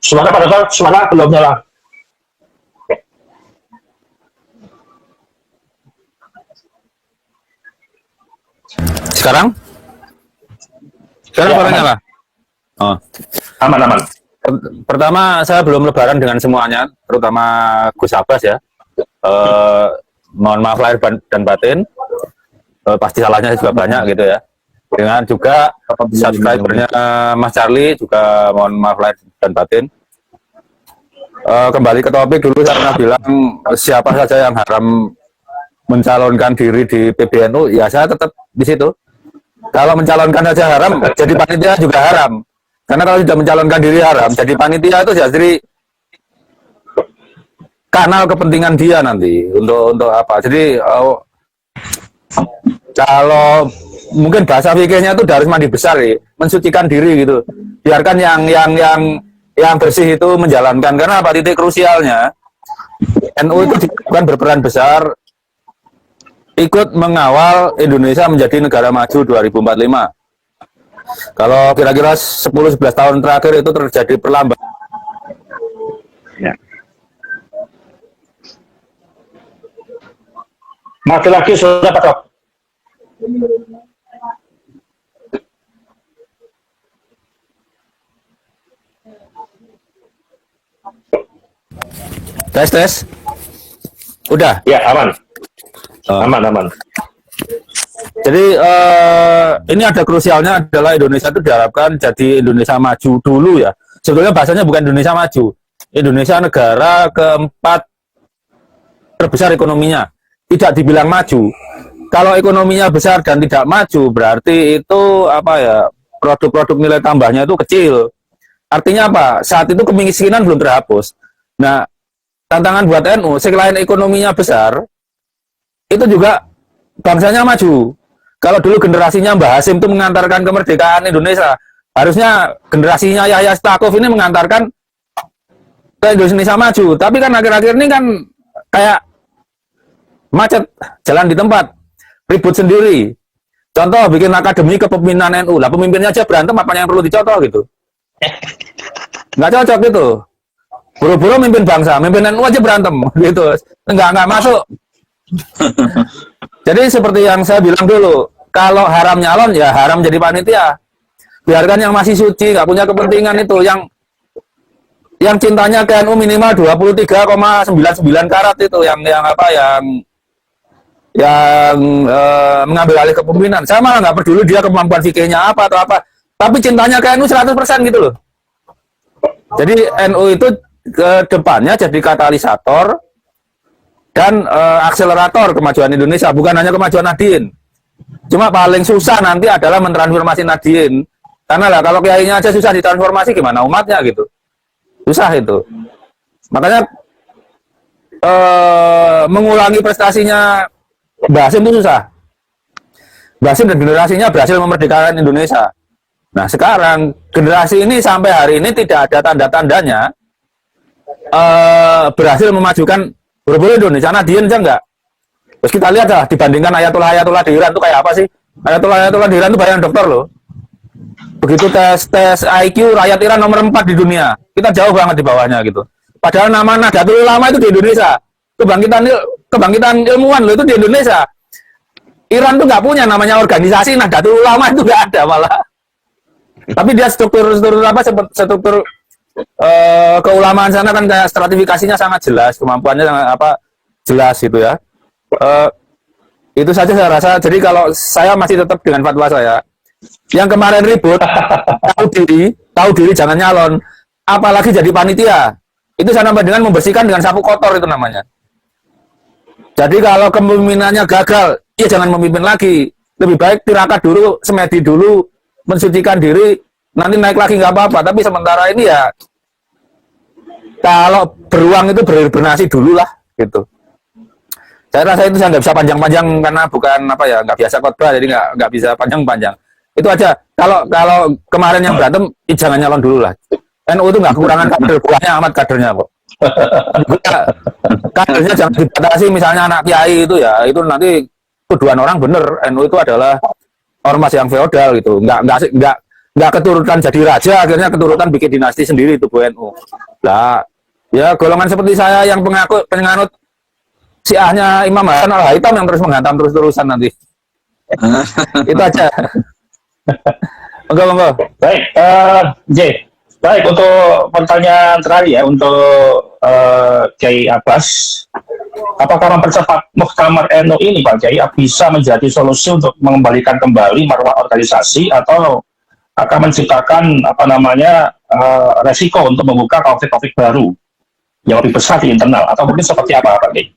S1: Suara Pak Dr. Suara belum nyala.
S6: Sekarang? Sekarang
S1: Ya,
S6: suaranya lah. Oh.
S1: Aman.
S6: Pertama, saya belum lebaran dengan semuanya, terutama Gus Abbas ya. Mohon maaf lahir dan batin. Pasti salahnya juga banyak gitu ya. Dengan juga subscribernya Mas Charlie juga mohon maaf lahir dan batin. Kembali ke topik dulu, saya pernah bilang siapa saja yang haram mencalonkan diri di PBNU, ya saya tetap di situ. Kalau mencalonkan saja haram, jadi panitia juga haram. Karena kalau sudah mencalonkan diri haram, jadi panitia itu jadi kanal kepentingan dia nanti untuk apa. Jadi kalau mungkin bahasa fikihnya itu harus mandi besar ya, mensucikan diri gitu. Biarkan yang bersih itu menjalankan. Karena apa, titik krusialnya NU itu bukan berperan besar ikut mengawal Indonesia menjadi negara maju 2045. Kalau kira-kira 10-11 tahun terakhir itu terjadi perlambatan.
S1: Ya. Laki-laki sudah Pak Dok.
S6: Tes. Udah?
S1: Ya, aman. Aman.
S6: Jadi ini ada krusialnya adalah Indonesia itu diharapkan jadi Indonesia maju dulu ya. Sebetulnya bahasanya bukan Indonesia maju. Indonesia negara keempat terbesar ekonominya. Tidak dibilang maju. Kalau ekonominya besar dan tidak maju, berarti itu apa ya? Produk-produk nilai tambahnya itu kecil. Artinya apa? Saat itu kemiskinan belum terhapus. Nah, tantangan buat NU, selain ekonominya besar, itu juga bangsanya maju. Kalau dulu generasinya Mbah Hasim itu mengantarkan kemerdekaan Indonesia, harusnya generasinya Yahya Stakuf ini mengantarkan ke Indonesia maju. Tapi kan akhir-akhir ini kan kayak macet, jalan di tempat, ribut sendiri. Contoh bikin akademi kepemimpinan NU, lah pemimpinnya aja berantem, apa yang perlu dicontoh gitu? Nggak cocok gitu. Buru-buru mimpin bangsa, mimpin NU aja berantem gitu, nggak masuk. Jadi seperti yang saya bilang dulu, kalau haram nyalon ya haram jadi panitia. Biarkan yang masih suci, nggak punya kepentingan itu, yang cintanya ke NU minimal 23,99 karat itu, yang mengambil alih kepemimpinan. Saya malah nggak peduli dia kemampuan fikihnya apa atau apa, tapi cintanya ke NU 100% gitu loh. Jadi NU itu ke depannya jadi katalisator dan akselerator kemajuan Indonesia, bukan hanya kemajuan Nahdien. Cuma paling susah nanti adalah mentransformasi Nahdien. Karena lah kalau kiainya aja susah ditransformasi, gimana umatnya gitu. Susah itu. Makanya mengulangi prestasinya Mbah Hasyim itu susah. Mbah Hasyim dan generasinya berhasil memerdekakan Indonesia. Nah sekarang generasi ini sampai hari ini tidak ada tanda-tandanya berhasil memajukan buru-buru Indonesia. Nahdien aja enggak. Terus kita lihat lah, dibandingkan Ayatullah di Iran itu kayak apa sih? Ayatullah di Iran itu bayangan dokter loh. Begitu tes IQ, rakyat Iran nomor 4 di dunia. Kita jauh banget di bawahnya gitu. Padahal nama Nahdlatul Ulama itu di Indonesia. Kebangkitan ilmuwan loh itu di Indonesia. Iran tuh nggak punya namanya organisasi Nahdlatul Ulama, itu nggak ada malah. Tapi dia struktur keulamaan sana kan kayak stratifikasinya sangat jelas, kemampuannya jelas gitu ya. Itu saja saya rasa. Jadi kalau saya masih tetap dengan fatwa saya, yang kemarin ribut tahu diri jangan nyalon, apalagi jadi panitia, itu sama dengan membersihkan dengan sapu kotor itu namanya. Jadi kalau kepemimpinannya gagal, ya jangan memimpin lagi, lebih baik tirakat dulu, semedi dulu, mensucikan diri, nanti naik lagi nggak apa-apa. Tapi sementara ini ya kalau beruang itu berbernasi dulu lah gitu. Saya rasa itu saya nggak bisa panjang-panjang karena bukan nggak biasa khotbah, jadi nggak bisa panjang-panjang. Itu aja. Kalau kemarin yang berantem, jangan nyalon dulu lah. NU itu nggak kekurangan kader, banyak amat kadernya kok. Kadernya jangan dibatasi, misalnya anak kiai itu ya, itu nanti tuduhan orang bener. NU itu adalah ormas yang feodal gitu, nggak keturutan jadi raja, akhirnya keturutan bikin dinasti sendiri itu Bu NU. Lah, ya golongan seperti saya yang penganut Syiahnya Imam Hasan Al-Haytham yang terus menghantam terus-terusan nanti. Itu aja. Monggo.
S1: Baik, J. Baik, untuk pertanyaan terakhir ya, untuk Kiai Abbas, apakah mempercepat Muktamar NU ini Pak Kiai bisa menjadi solusi untuk mengembalikan kembali marwah organisasi, atau akan menciptakan resiko untuk membuka konflik-konflik baru yang lebih besar di internal, atau mungkin seperti apa Pak Kiai?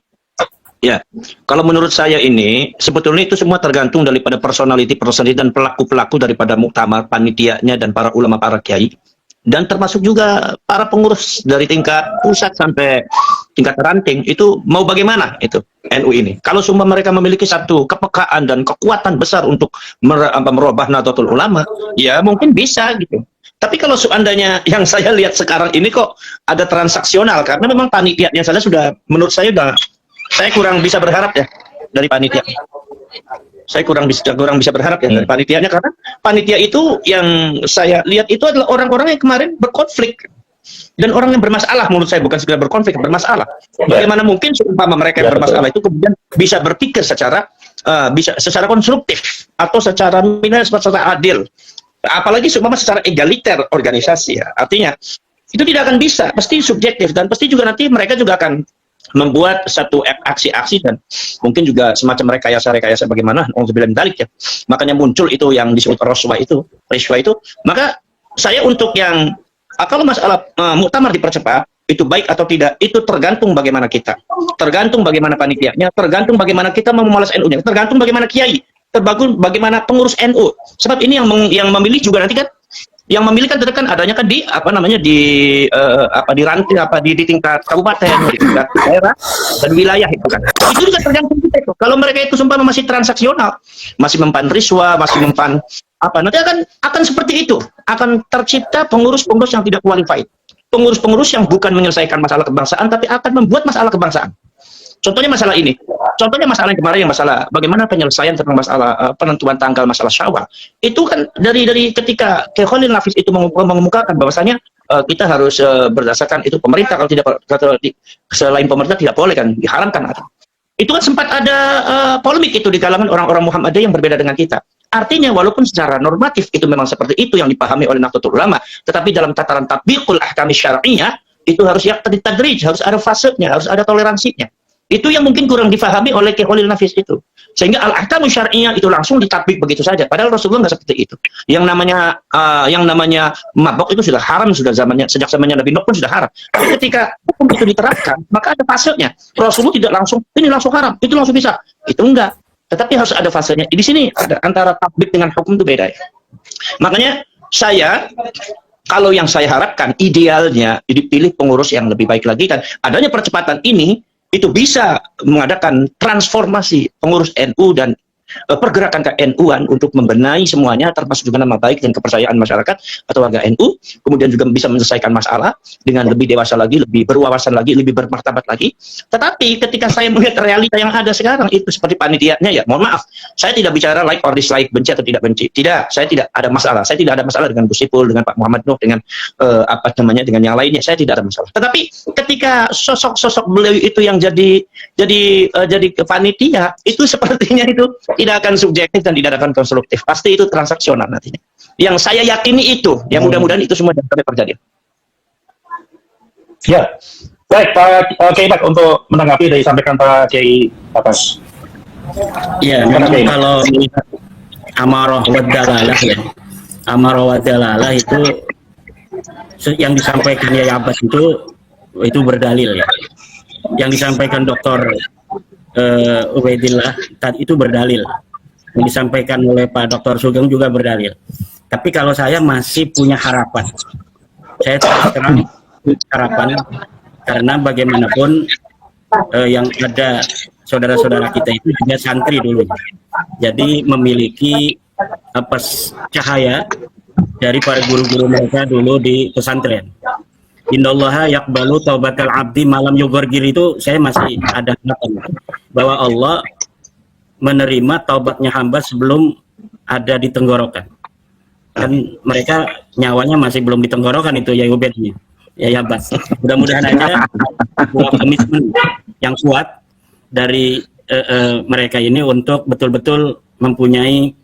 S4: Ya, kalau menurut saya ini sebetulnya itu semua tergantung daripada personality dan pelaku-pelaku daripada muktamar, panitianya dan para ulama, para kiai, dan termasuk juga para pengurus dari tingkat pusat sampai tingkat ranting. Itu mau bagaimana itu NU ini? Kalau semua mereka memiliki satu kepekaan dan kekuatan besar untuk merubah Nahdlatul Ulama, ya mungkin bisa gitu. Tapi kalau seandainya yang saya lihat sekarang ini kok ada transaksional, karena memang panitianya saja sudah, menurut saya saya kurang bisa berharap ya dari panitia. Saya kurang bisa berharap ya dari panitianya, karena panitia itu yang saya lihat itu adalah orang-orang yang kemarin berkonflik dan orang yang bermasalah. Menurut saya bukan sekedar berkonflik, bermasalah. Bagaimana mungkin seumpama mereka yang bermasalah itu kemudian bisa berpikir secara konstruktif atau secara adil, apalagi seumpama secara egaliter organisasi ya. Artinya itu tidak akan bisa, pasti subjektif, dan pasti juga nanti mereka juga akan membuat satu aksi-aksi dan mungkin juga semacam rekayasa bagaimana bilang balik ya. Makanya muncul itu yang disebut riswa itu. Maka saya untuk yang kalau masalah muktamar dipercepat itu baik atau tidak, itu tergantung bagaimana kita, tergantung bagaimana panitianya, tergantung bagaimana kita mau memalas NU-nya, tergantung bagaimana kiai, tergantung bagaimana pengurus NU. Sebab ini yang memilih juga nanti kan, yang memilih kan adanya kan di di tingkat kabupaten, di tingkat daerah dan wilayah itu kan. Itu juga tergantung kita itu. Kalau mereka itu sumpah masih transaksional, masih mempan riswa, masih mempan nanti akan seperti itu. Akan tercipta pengurus-pengurus yang tidak qualified. Pengurus-pengurus yang bukan menyelesaikan masalah kebangsaan, tapi akan membuat masalah kebangsaan. Contohnya masalah ini. Contohnya masalah yang kemarin, yang masalah bagaimana penyelesaian tentang masalah penentuan tanggal masalah Syawal. Itu kan dari ketika Khalil Nafis itu mengemukakan bahwasanya kita harus berdasarkan itu pemerintah, kalau selain pemerintah tidak boleh kan, diharamkan. Itu kan sempat ada polemik itu di kalangan orang-orang Muhammadiyah yang berbeda dengan kita. Artinya walaupun secara normatif itu memang seperti itu yang dipahami oleh Nahdlatul Ulama, tetapi dalam tataran tatbiqul ahkam syar'iyyah itu harus tadrij, harus ada fasenya, harus ada toleransinya. Itu yang mungkin kurang difahami oleh Khalil Nafis itu. Sehingga al-ahkamu syar'iyyah itu langsung ditatbik begitu saja. Padahal Rasulullah nggak seperti itu. Yang namanya mabok itu sudah haram, sudah sejak zamannya Nabi Nuh pun sudah haram. Tapi ketika hukum itu diterapkan, maka ada fasenya. Rasulullah tidak langsung, ini langsung haram, itu langsung bisa. Itu enggak. Tetapi harus ada fasenya. Di sini ada antara tatbik dengan hukum itu beda ya. Makanya kalau yang saya harapkan idealnya dipilih pengurus yang lebih baik lagi, dan adanya percepatan ini itu bisa mengadakan transformasi pengurus NU dan pergerakan ke-NU-an untuk membenahi semuanya, termasuk juga nama baik dan kepercayaan masyarakat atau warga NU, kemudian juga bisa menyelesaikan masalah dengan lebih dewasa lagi, lebih berwawasan lagi, lebih bermartabat lagi. Tetapi ketika saya melihat realita yang ada sekarang itu seperti panitianya, ya mohon maaf, saya tidak bicara like or dislike, benci atau tidak benci, tidak, saya tidak ada masalah, saya tidak ada masalah dengan Gus Ipul, dengan Pak Muhammad Nuh, dengan dengan yang lainnya, saya tidak ada masalah. Tetapi ketika sosok beliau itu yang jadi panitia, itu sepertinya itu tidak akan subjektif dan tidak akan konstruktif. Pasti itu transaksional nantinya. Yang saya yakini itu, ya mudah-mudahan itu semua jangan sampai terjadi.
S1: Ya, baik Pak Kiai Pak, untuk menanggapi dari sampaikan Pak Kiai atas.
S3: Ya, memang kalau amarah wa dalalah ya, amarah wa dalalah itu yang disampaikan Yai Abbas itu berdalil ya. Yang disampaikan Dr. Ubaidillah tadi itu berdalil, yang disampaikan oleh Pak Dr. Sugeng juga berdalil. Tapi kalau saya masih punya harapan, saya terang harapan, karena bagaimanapun yang ada saudara-saudara kita itu juga santri dulu, jadi memiliki cahaya dari para guru-guru mereka dulu di pesantren. Innallaha yaqbalu taubatal abdi malam yughargir, itu saya masih ada harapan bahwa Allah menerima taubatnya hamba sebelum ada di tenggorokan. Kan mereka nyawanya masih belum di tenggorokan itu ya Ubednya. Ya Bas. Mudah-mudahan aja komitmen yang kuat dari mereka ini untuk betul-betul mempunyai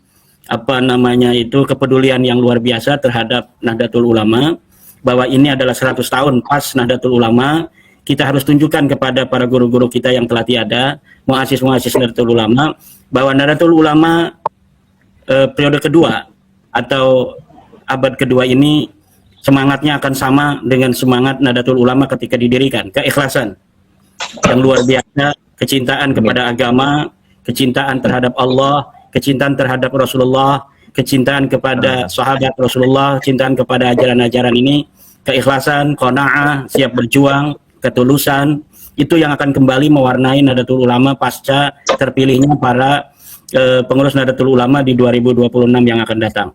S3: kepedulian yang luar biasa terhadap Nahdlatul Ulama, bahwa ini adalah 100 tahun pas Nahdlatul Ulama. Kita harus tunjukkan kepada para guru-guru kita yang telah tiada, muassis Nahdlatul Ulama, bahwa Nahdlatul Ulama periode kedua atau abad kedua ini semangatnya akan sama dengan semangat Nahdlatul Ulama ketika didirikan. Keikhlasan yang luar biasa, kecintaan kepada agama, kecintaan terhadap Allah, kecintaan terhadap Rasulullah, kecintaan kepada sahabat Rasulullah, kecintaan kepada ajaran-ajaran ini, keikhlasan, qanaah, siap berjuang, ketulusan, itu yang akan kembali mewarnai Nahdlatul Ulama pasca terpilihnya para pengurus Nahdlatul Ulama di 2026 yang akan datang.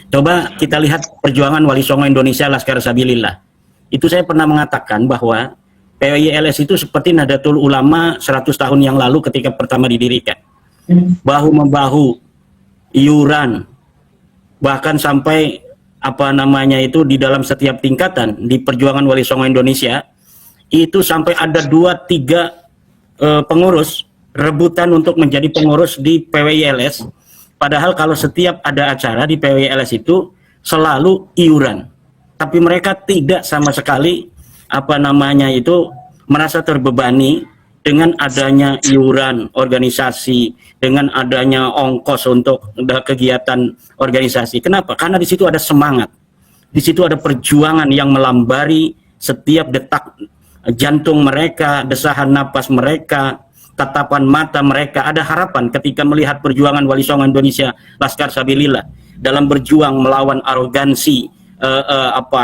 S3: Coba kita lihat perjuangan Wali Songo Indonesia Laskar Sabilillah. Itu saya pernah mengatakan bahwa PWI-LS itu seperti Nahdlatul Ulama 100 tahun yang lalu ketika pertama didirikan. Bahu-membahu, iuran, bahkan sampai di dalam setiap tingkatan di perjuangan Wali Songo Indonesia itu sampai ada 2-3 pengurus rebutan untuk menjadi pengurus di PWI-LS. Padahal kalau setiap ada acara di PWI-LS itu selalu iuran, tapi mereka tidak sama sekali merasa terbebani dengan adanya iuran organisasi, dengan adanya ongkos untuk kegiatan organisasi. Kenapa? Karena di situ ada semangat, di situ ada perjuangan yang melambari setiap detak jantung mereka, desahan napas mereka, tatapan mata mereka. Ada harapan ketika melihat perjuangan Wali Songo Indonesia Laskar Sabilillah dalam berjuang melawan arogansi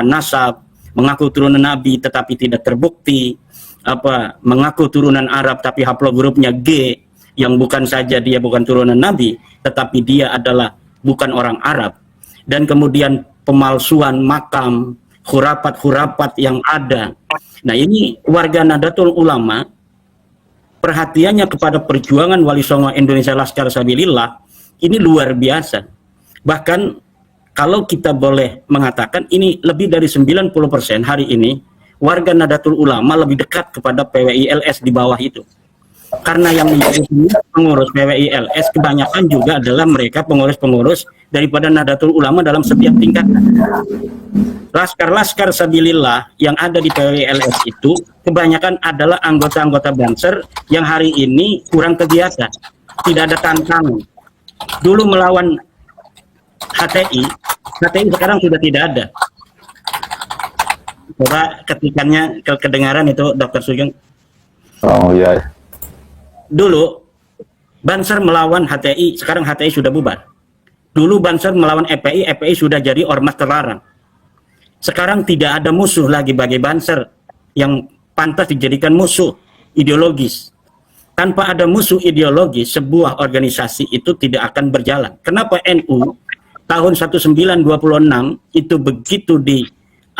S3: nasab, mengaku turunan Nabi tetapi tidak terbukti, mengaku turunan Arab tapi haplogrupnya G, yang bukan saja dia bukan turunan Nabi tetapi dia adalah bukan orang Arab, dan kemudian pemalsuan makam, khurafat yang ada. Nah, ini warga Nahdlatul Ulama perhatiannya kepada perjuangan Wali Songo Indonesia Laskar Sabilillah ini luar biasa. Bahkan kalau kita boleh mengatakan ini lebih dari 90% hari ini warga Nahdlatul Ulama lebih dekat kepada PWI-LS di bawah itu. Karena yang menjadi pengurus PWI-LS kebanyakan juga adalah mereka pengurus-pengurus daripada Nahdlatul Ulama dalam setiap tingkatan. Laskar-laskar Sabilillah yang ada di PWI-LS itu kebanyakan adalah anggota-anggota Banser yang hari ini kurang kegiatan, tidak ada tantangan. Dulu melawan HTI sekarang sudah tidak ada. Coba ketikannya kedengaran itu Dr. Sugeng.
S6: Oh iya.
S3: Dulu Banser melawan HTI, sekarang HTI sudah bubar. Dulu Banser melawan EPI, EPI sudah jadi ormas terlarang. Sekarang tidak ada musuh lagi bagi Banser yang pantas dijadikan musuh ideologis. Tanpa ada musuh ideologis, sebuah organisasi itu tidak akan berjalan. Kenapa NU tahun 1926 itu begitu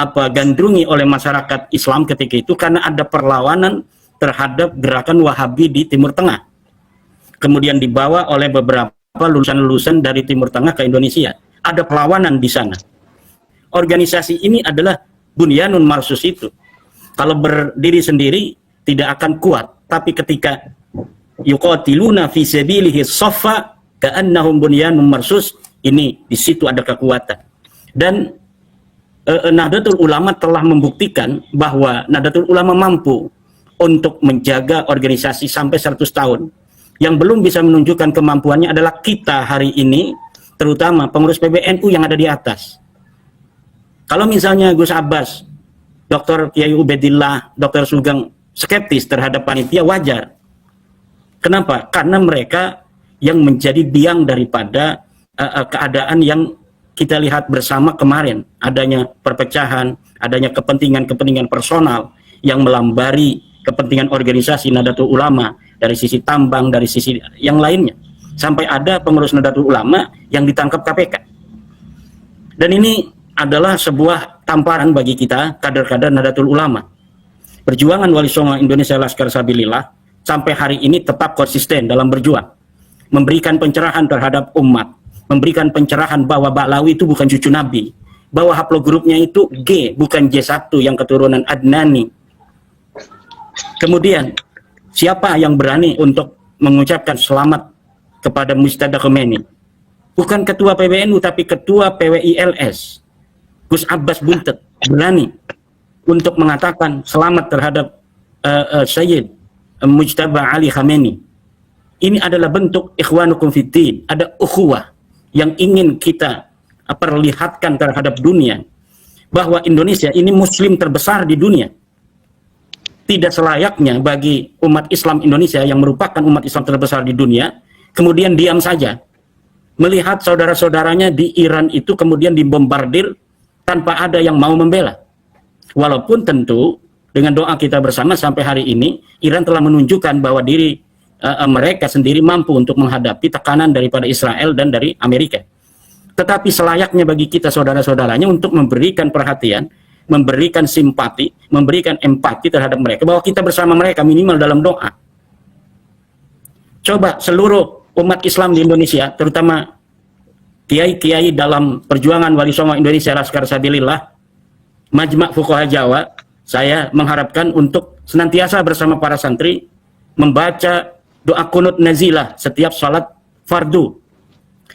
S3: gandrungi oleh masyarakat Islam ketika itu? Karena ada perlawanan terhadap gerakan Wahabi di Timur Tengah. Kemudian dibawa oleh beberapa lulusan-lulusan dari Timur Tengah ke Indonesia. Ada perlawanan di sana. Organisasi ini adalah bunyanun marsus itu. Kalau berdiri sendiri tidak akan kuat, tapi ketika yuqatiluna fi sabilihi saffa ka'annahum bunyanun marsus, ini di situ ada kekuatan. Dan Nahdlatul Ulama telah membuktikan bahwa Nahdlatul Ulama mampu untuk menjaga organisasi sampai 100 tahun. Yang belum bisa menunjukkan kemampuannya adalah kita hari ini, terutama pengurus PBNU yang ada di atas. Kalau misalnya Gus Abbas, Dr. Kiai Ubedillah, Dr. Sugeng skeptis terhadap panitia, wajar. Kenapa? Karena mereka yang menjadi biang daripada keadaan yang kita lihat bersama kemarin. Adanya perpecahan, adanya kepentingan-kepentingan personal yang melambari kepentingan organisasi Nahdlatul Ulama dari sisi tambang, dari sisi yang lainnya. Sampai ada pengurus Nahdlatul Ulama yang ditangkap KPK. Dan ini adalah sebuah tamparan bagi kita, kader-kader Nahdlatul Ulama. Perjuangan Wali Songo Indonesia Laskar Sabilillah sampai hari ini tetap konsisten dalam berjuang. Memberikan pencerahan terhadap umat. Memberikan pencerahan bahwa Ba'lawi itu bukan cucu Nabi. Bahwa haplogrupnya itu G, bukan J1 yang keturunan Adnani. Kemudian, siapa yang berani untuk mengucapkan selamat kepada Mujtaba Khomeini? Bukan ketua PBNU, tapi ketua PWI-LS. Gus Abbas Buntet berani untuk mengatakan selamat terhadap Sayyid Mujtaba Ali Khamenei. Ini adalah bentuk ikhwanukum fiddin, ada ukhuwah yang ingin kita perlihatkan terhadap dunia bahwa Indonesia ini muslim terbesar di dunia. Tidak selayaknya bagi umat Islam Indonesia yang merupakan umat Islam terbesar di dunia kemudian diam saja melihat saudara-saudaranya di Iran itu kemudian dibombardir tanpa ada yang mau membela. Walaupun tentu dengan doa kita bersama sampai hari ini Iran telah menunjukkan bahwa diri mereka sendiri mampu untuk menghadapi tekanan daripada Israel dan dari Amerika. Tetapi selayaknya bagi kita saudara-saudaranya untuk memberikan perhatian, memberikan simpati, memberikan empati terhadap mereka, bahwa kita bersama mereka minimal dalam doa. Coba seluruh umat Islam di Indonesia, terutama kiai-kiai dalam perjuangan Wali Songo Indonesia Laskar Sabilillah, Majma' Fuqaha Jawa, saya mengharapkan untuk senantiasa bersama para santri membaca doa kunut nazilah setiap salat fardu,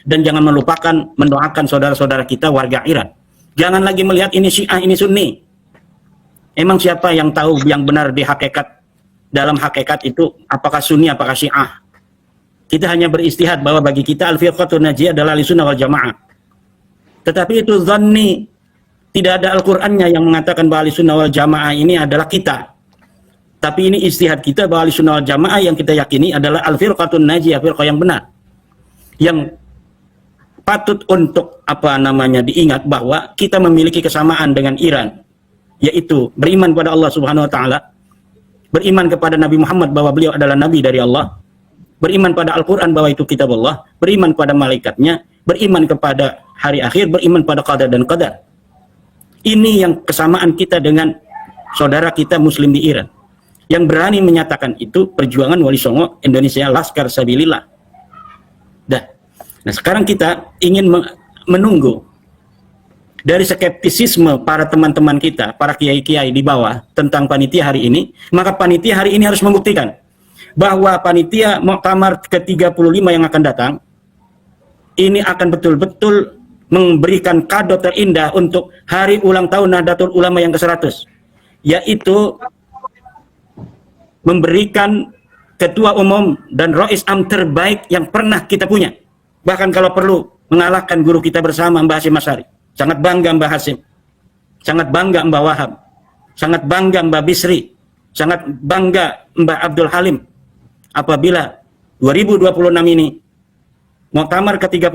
S3: dan jangan melupakan mendoakan saudara-saudara kita warga Iran. Jangan lagi melihat ini Syiah, ini Sunni. Emang siapa yang tahu yang benar di hakikat, dalam hakikat itu apakah Sunni, apakah Syiah? Kita hanya beristihad bahwa bagi kita al-firqatun najiyah adalah Ahlussunnah wal Jamaah. Tetapi itu zanni, tidak ada Al-Qur'annya yang mengatakan bahwa Ahlussunnah wal Jamaah ini adalah kita. Tapi ini istihad kita bahwa Ahlussunnah wal Jamaah yang kita yakini adalah al-firqatun najiyah, firqah yang benar. Yang patut untuk diingat bahwa kita memiliki kesamaan dengan Iran, yaitu beriman kepada Allah Subhanahu wa taala, beriman kepada Nabi Muhammad bahwa beliau adalah nabi dari Allah, beriman pada Al-Qur'an bahwa itu kitab Allah, beriman pada malaikatnya, beriman kepada hari akhir, beriman pada qadar dan qadar. Ini yang kesamaan kita dengan saudara kita muslim di Iran. yang berani menyatakan itu perjuangan Wali Songo Indonesia Laskar Sabilillah. Nah sekarang kita ingin menunggu dari skeptisisme para teman-teman kita, para kiai-kiai di bawah tentang panitia hari ini, maka panitia hari ini harus membuktikan bahwa panitia Muktamar ke-35 yang akan datang ini akan betul-betul memberikan kado terindah untuk hari ulang tahun Nahdlatul Ulama yang ke-100, yaitu memberikan ketua umum dan Rais Am terbaik yang pernah kita punya. Bahkan kalau perlu mengalahkan guru kita bersama Mbah Hasyim Asy'ari. Sangat bangga Mbah Hasyim, sangat bangga Mbah Wahab, sangat bangga Mbah Bisri, sangat bangga Mbah Abdul Halim apabila 2026 ini Muktamar ke-35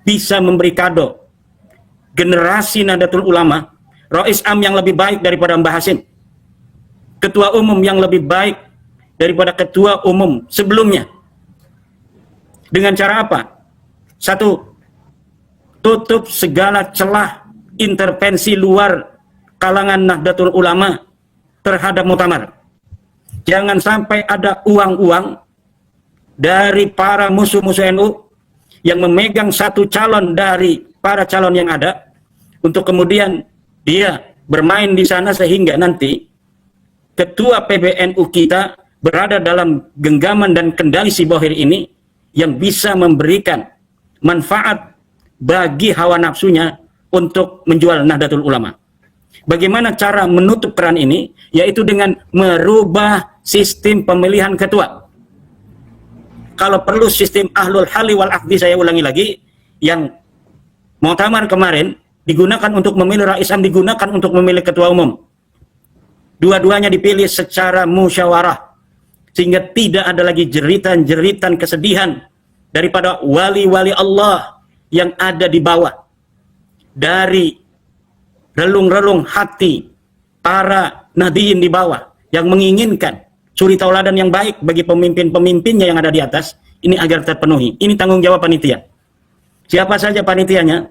S3: bisa memberi kado generasi Nahdlatul Ulama, Rais Am yang lebih baik daripada Mbah Hasyim, ketua umum yang lebih baik daripada ketua umum sebelumnya. Dengan cara apa? Satu, tutup segala celah intervensi luar kalangan Nahdlatul Ulama terhadap Muktamar. Jangan sampai ada uang-uang dari para musuh-musuh NU yang memegang satu calon dari para calon yang ada untuk kemudian dia bermain di sana sehingga nanti ketua PBNU kita berada dalam genggaman dan kendali si bohir ini yang bisa memberikan manfaat bagi hawa nafsunya untuk menjual Nahdlatul Ulama. Bagaimana cara menutup keran ini? Yaitu dengan merubah sistem pemilihan ketua. Kalau perlu sistem ahlul hali wal aqdi, saya ulangi lagi, yang Muktamar kemarin digunakan untuk memilih Rais Am, digunakan untuk memilih ketua umum. Dua-duanya dipilih secara musyawarah, sehingga tidak ada lagi jeritan-jeritan kesedihan daripada wali-wali Allah yang ada di bawah, dari relung-relung hati para nahdiyin di bawah yang menginginkan suri tauladan yang baik bagi pemimpin-pemimpinnya yang ada di atas ini agar terpenuhi. Ini tanggung jawab panitia. Siapa saja panitianya,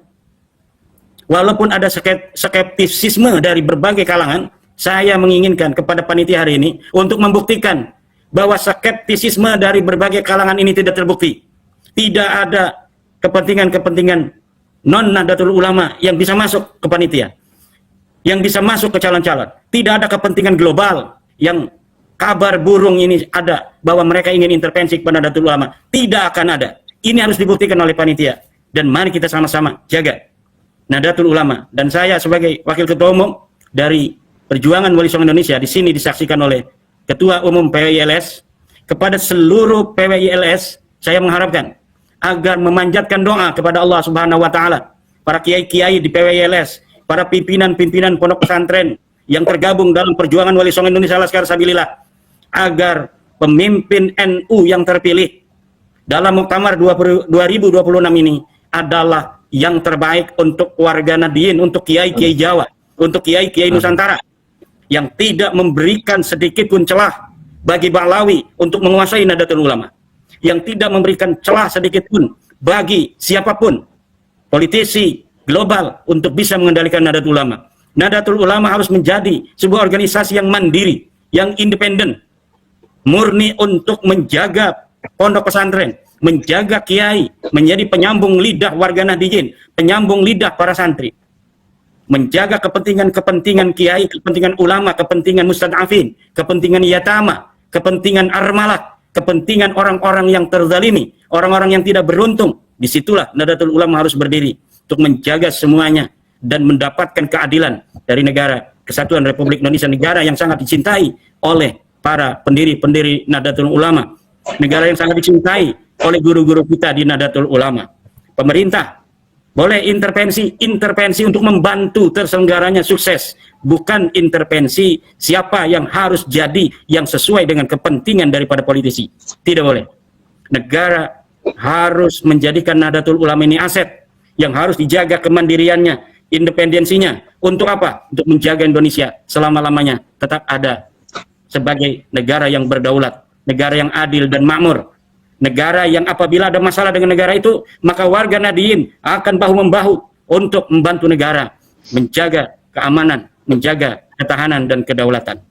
S3: walaupun ada skeptisisme dari berbagai kalangan, saya menginginkan kepada panitia hari ini untuk membuktikan bahwa skeptisisme dari berbagai kalangan ini tidak terbukti. Tidak ada kepentingan-kepentingan non-Nahdlatul Ulama yang bisa masuk ke panitia, yang bisa masuk ke calon-calon. Tidak ada kepentingan global yang kabar burung ini ada bahwa mereka ingin intervensi kepada Nahdlatul Ulama. Tidak akan ada. Ini harus dibuktikan oleh panitia. Dan mari kita sama-sama jaga Nahdlatul Ulama. Dan saya sebagai wakil ketua umum dari Perjuangan Wali Songo Indonesia di sini disaksikan oleh Ketua Umum PWILS, kepada seluruh PWILS saya mengharapkan agar memanjatkan doa kepada Allah Subhanahu wa taala, para kiai-kiai di PWILS, para pimpinan-pimpinan pondok pesantren yang tergabung dalam Perjuangan Wali Songo Indonesia Laskar Sabilillah, agar pemimpin NU yang terpilih dalam Muktamar 2026 ini adalah yang terbaik untuk warga Nahdiyin, untuk kiai-kiai Jawa, untuk kiai-kiai Nusantara, yang tidak memberikan sedikit pun celah bagi Ba'lawi untuk menguasai Nahdlatul Ulama, yang tidak memberikan celah sedikit pun bagi siapapun politisi global untuk bisa mengendalikan Nahdlatul Ulama. Nahdlatul Ulama harus menjadi sebuah organisasi yang mandiri, yang independen, murni untuk menjaga pondok pesantren, menjaga kiai, menjadi penyambung lidah warga Nahdiyin, penyambung lidah para santri, menjaga kepentingan-kepentingan kiai, kepentingan ulama, kepentingan mustad'afin, kepentingan yatama, kepentingan armalah, kepentingan orang-orang yang terzalimi, orang-orang yang tidak beruntung. Disitulah Nahdlatul Ulama harus berdiri untuk menjaga semuanya dan mendapatkan keadilan dari negara Kesatuan Republik Indonesia, negara yang sangat dicintai oleh para pendiri-pendiri Nahdlatul Ulama, negara yang sangat dicintai oleh guru-guru kita di Nahdlatul Ulama. Pemerintah boleh intervensi untuk membantu terselenggaranya sukses, bukan intervensi siapa yang harus jadi yang sesuai dengan kepentingan daripada politisi. Tidak boleh. Negara harus menjadikan Nahdlatul Ulama ini aset yang harus dijaga kemandiriannya, independensinya. Untuk apa? Untuk menjaga Indonesia selama-lamanya tetap ada sebagai negara yang berdaulat, negara yang adil dan makmur, negara yang apabila ada masalah dengan negara itu, maka warga Nahdiyin akan bahu-membahu untuk membantu negara menjaga keamanan, menjaga ketahanan dan kedaulatan.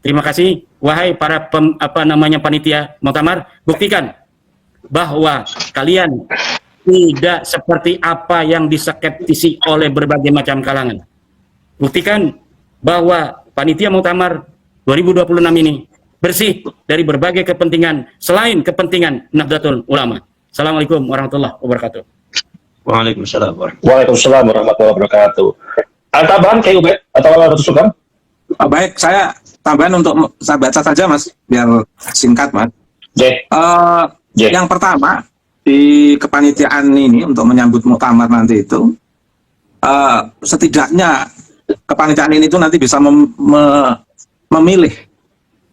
S3: Terima kasih. wahai para panitia muktamar, buktikan bahwa kalian tidak seperti apa yang diskeptisi oleh berbagai macam kalangan. Buktikan bahwa panitia muktamar 2026 ini bersih dari berbagai kepentingan selain kepentingan Nahdlatul Ulama. Assalamualaikum warahmatullahi wabarakatuh.
S4: Waalaikumsalam.
S1: Waalaikumsalam warahmatullahi wabarakatuh. Ada tambahan kayak Ubed atau Dr. Sugeng?
S5: Baik, saya tambahan untuk saya baca saja Mas, biar singkat Mas.
S1: J.
S5: Yang pertama di kepanitiaan ini untuk menyambut muktamar nanti itu, setidaknya kepanitiaan ini itu nanti bisa memilih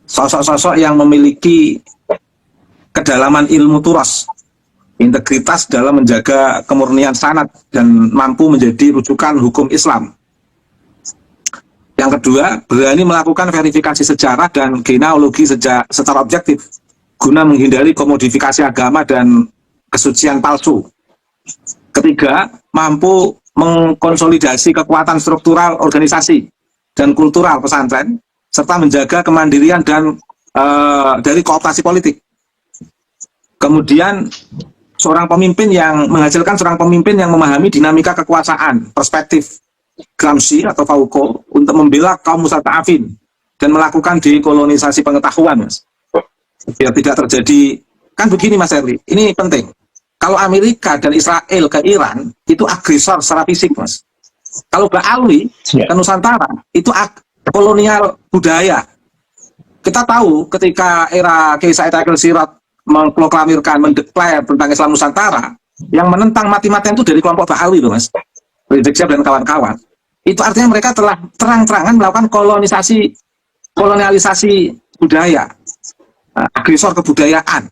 S5: sosok-sosok yang memiliki kedalaman ilmu turas, integritas dalam menjaga kemurnian sanad dan mampu menjadi rujukan hukum Islam. Yang kedua, berani melakukan verifikasi sejarah dan genealogi secara objektif guna menghindari komodifikasi agama dan kesucian palsu. Ketiga, mampu mengkonsolidasi kekuatan struktural organisasi dan kultural pesantren serta menjaga kemandirian dan dari kooptasi politik. Kemudian menghasilkan seorang pemimpin yang memahami dinamika kekuasaan, perspektif Gramsci atau Foucault untuk membela kaum mustadafin dan melakukan dekolonisasi pengetahuan, Mas. Biar tidak terjadi, kan begini Mas Herli, ini penting. Kalau Amerika dan Israel ke Iran itu agresor secara fisik, Mas. Kalau Ba'alwi ke Nusantara itu kolonial budaya. Kita tahu ketika era Kiai Said Akil Sirot mengproklamirkan, mendeklar tentang Islam Nusantara, yang menentang mati-matian itu dari kelompok Ba'alwi loh Mas, Rizik Syihab dan kawan-kawan. Itu artinya mereka telah terang-terangan melakukan kolonialisasi budaya, agresor kebudayaan.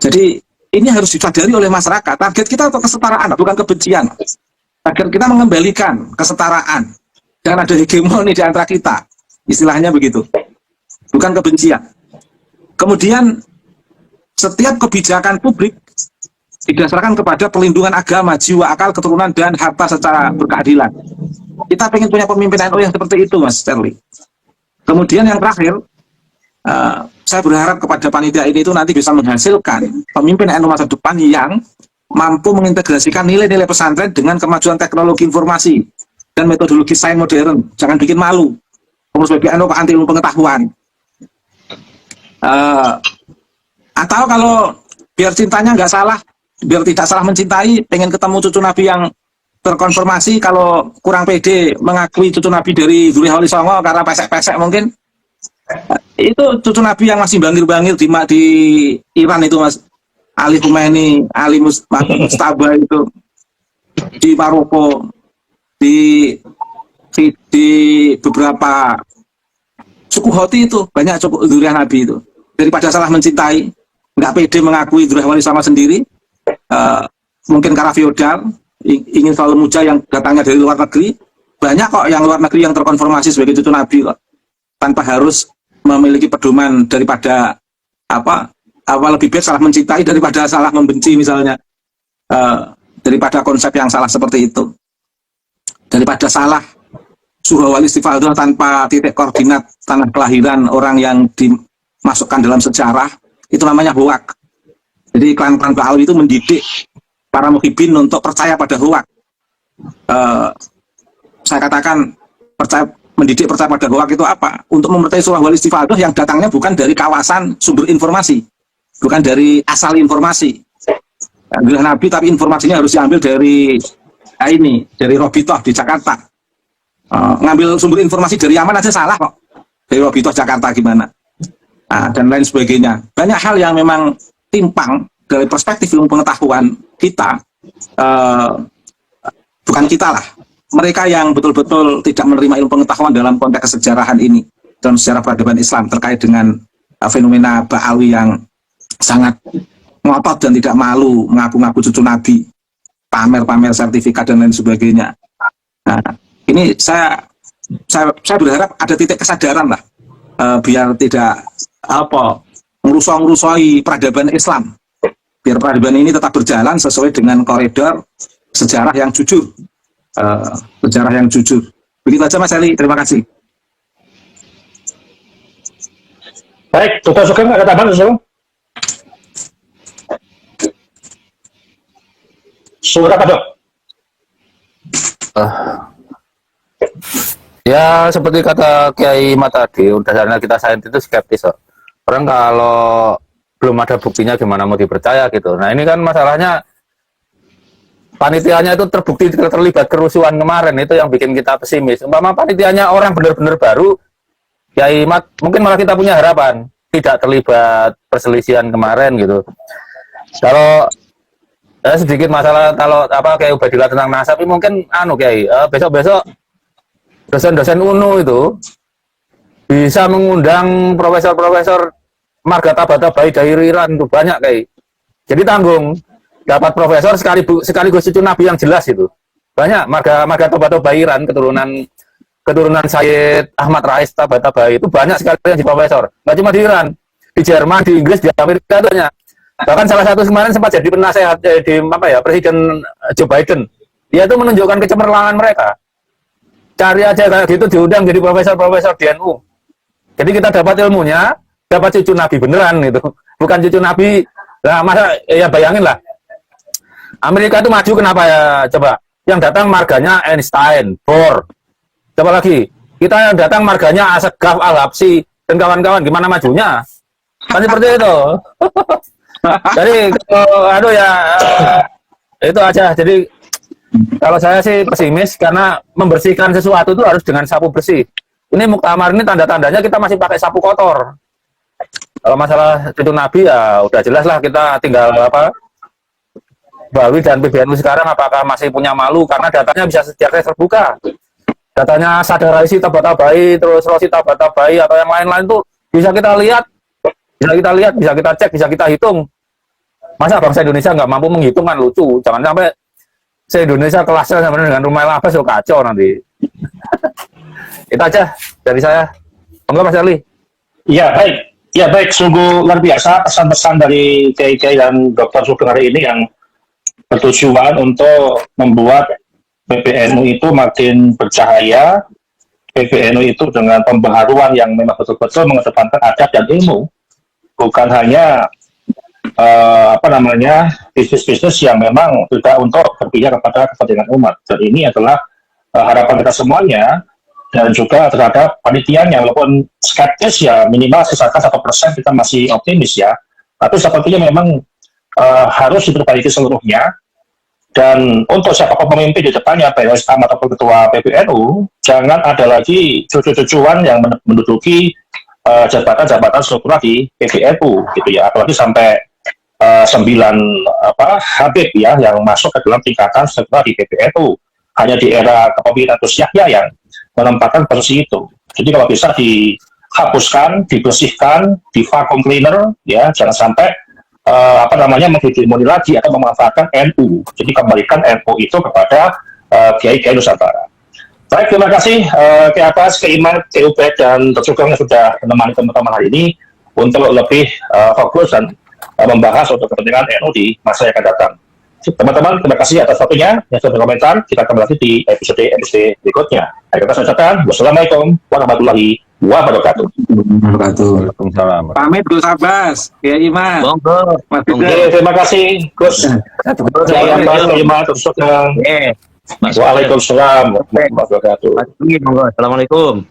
S5: Jadi ini harus disadari oleh masyarakat. Target kita untuk kesetaraan, bukan kebencian. Agar kita mengembalikan kesetaraan, jangan ada hegemoni di antara kita, istilahnya begitu, bukan kebencian. Kemudian setiap kebijakan publik didasarkan kepada perlindungan agama, jiwa, akal, keturunan, dan harta secara berkeadilan. Kita pengen punya pemimpin NU yang seperti itu, Mas Sterling. Kemudian yang terakhir, saya berharap kepada panitia ini itu nanti bisa menghasilkan pemimpin NU masa depan yang mampu mengintegrasikan nilai-nilai pesantren dengan kemajuan teknologi informasi dan metodologi sains modern. Jangan bikin malu. Pengurus PBNU anti ilmu pengetahuan. Atau kalau biar cintanya nggak salah, biar tidak salah mencintai, pengen ketemu cucu Nabi yang terkonfirmasi, kalau kurang pede mengakui cucu Nabi dari Zuriyah Wali Songo karena pesek-pesek mungkin, itu cucu Nabi yang masih bangir-bangir di Iran itu Mas, Ali Khomeini, Ali Mustaba itu di Maroko, di beberapa suku Houthi itu banyak suku Zuriyah Nabi itu. Daripada salah mencintai, nggak pede mengakui Zuriyah Wali Songo sendiri, mungkin karena feodal, ingin selalu muja yang datangnya dari luar negeri. Banyak kok yang luar negeri yang terkonfirmasi sebagai cucu Nabi kok, tanpa harus memiliki pedoman daripada apa lebih baik salah mencintai daripada salah membenci misalnya, daripada konsep yang salah seperti itu, daripada salah surah wal istifadah tanpa titik koordinat tanah kelahiran orang yang dimasukkan dalam sejarah, itu namanya hoak. Jadi klan-klan Ba'alwi itu mendidik para muhibin untuk percaya pada hoak. Saya katakan mendidik percaya pada hoak itu apa? Untuk mempercayai surah wal istifadah yang datangnya bukan dari kawasan sumber informasi, bukan dari asal informasi. Bilang Nabi tapi informasinya harus diambil dari dari Robitoh di Jakarta. Ngambil sumber informasi dari Yaman aja salah kok. Dari Robitoh Jakarta gimana? Dan lain sebagainya. Banyak hal yang memang timpang dari perspektif ilmu pengetahuan kita, bukan kita lah, mereka yang betul-betul tidak menerima ilmu pengetahuan dalam konteks kesejarahan ini, dalam sejarah peradaban Islam terkait dengan fenomena Ba'alwi yang sangat ngotot dan tidak malu mengaku-ngaku cucu Nabi, pamer-pamer sertifikat dan lain sebagainya. Nah, ini saya berharap ada titik kesadaran lah, biar tidak ngerusuh-ngerusuhi peradaban Islam, biar peradaban ini tetap berjalan sesuai dengan koridor sejarah yang jujur. Sejarah yang jujur. Begitu aja Mas Ali, terima kasih.
S1: Baik, Dr. Sugeng ada tambahan, Dr. Suara apa, Dok?
S6: Ya seperti kata Kiai Mat tadi, dasarnya kita sains itu skeptis kok. Orang kalau belum ada buktinya gimana mau dipercaya gitu. Nah ini kan masalahnya panitianya itu terbukti terlibat kerusuhan kemarin, itu yang bikin kita pesimis. Umpama panitianya orang benar-benar baru, Kiai Mat mungkin malah kita punya harapan tidak terlibat perselisihan kemarin gitu. Kalau sedikit masalah kalau apa kayak Ubadillah tentang nasab, mungkin Kiai besok-besok dosen-dosen UNU itu bisa mengundang profesor-profesor Marga Tabata Bayi dari Iran itu banyak kayak. Jadi tanggung dapat profesor sekaligus cucu Nabi yang jelas itu. Banyak Marga Tabata Bayi Iran keturunan Sayyid Ahmad Rais Tabatabai itu banyak sekali yang di profesor. Nggak cuma di Iran, di Jerman, di Inggris, di Amerika itu banyak. Bahkan salah satu kemarin sempat jadi penasehat Presiden Joe Biden. Dia itu menunjukkan kecemerlangan mereka. Cari aja kayak gitu diundang jadi profesor-profesor di NU. Jadi kita dapat ilmunya, dapat cucu Nabi beneran gitu. Bukan cucu Nabi. Nah, masa ya bayangin lah. Amerika itu maju kenapa ya? Coba. Yang datang marganya Einstein, Bohr. Coba lagi. Kita yang datang marganya Asegaf, Al-Habsyi dan kawan-kawan, gimana majunya? Kan seperti itu. Jadi itu aja. Jadi kalau saya sih pesimis karena membersihkan sesuatu itu harus dengan sapu bersih. Ini muktamar ini tanda-tandanya kita masih pakai sapu kotor. Kalau masalah itu Nabi ya udah jelas lah, kita tinggal Bawi dan PBNU sekarang apakah masih punya malu karena datanya bisa setiap terbuka. Datanya Sadar Raisi Tabatabai, terus Rosi Tabatabai atau yang lain-lain tuh bisa kita lihat, bisa kita cek, bisa kita hitung. Masa bangsa Indonesia nggak mampu menghitung kan lucu. Jangan sampai se-Indonesia kelasnya sama dengan Rumah Labas, so kacau nanti. Itu aja dari saya. Enggak Mas Ali?
S1: Ya baik, sungguh luar biasa pesan-pesan dari Kiai dan Dr. Sugeng hari ini yang bertujuan untuk membuat PBNU itu makin bercahaya. PBNU itu dengan pembaharuan yang memang betul-betul mengedepankan adab dan ilmu, bukan hanya bisnis-bisnis yang memang tidak untuk berpihak kepada kepentingan umat. Dan ini adalah harapan kita semuanya dan juga terhadap panitianya, walaupun skeptis ya minimal sisakan 1% kita masih optimis ya. Tapi sepertinya memang harus diperbaiki seluruhnya. Dan untuk siapapun pemimpin di depannya, baik Islam ataupun ketua PBNU, jangan ada lagi cucu-cucuan yang menduduki jabatan-jabatan struktural di PBNU gitu ya, apalagi sampai 9 Habib ya yang masuk ke dalam tingkatan struktural di PBNU hanya di era kepemimpinan Gus Yahya yang menempatkan posisi itu. Jadi kalau bisa dihapuskan, dibersihkan, di vacuum cleaner ya, jangan sampai menghegemoni lagi atau memanfaatkan NU. Jadi kembalikan NU itu kepada kiai-kiai Nusantara. Baik, terima kasih ke atas Iman, ke Ubed dan Dr. Sugeng yang sudah menemani teman-teman hari ini untuk lebih fokus dan membahas untuk kepentingan NU di masa yang akan datang. Teman-teman, terima kasih atas waktunya yang sudah berkomentar. Kita kembali lagi di episode berikutnya. Akhir kata saya ucapkan, wassalamualaikum warahmatullahi wabarakatuh.
S6: Waalaikumsalam.
S5: Pamit Gus Abbas, ya Iman.
S4: Monggo.
S1: Oke, terima kasih Gus. Saya Iman, Dr. Sugeng. Waalaikumsalam warahmatullahi wabarakatuh.
S4: Monggo. Assalamualaikum.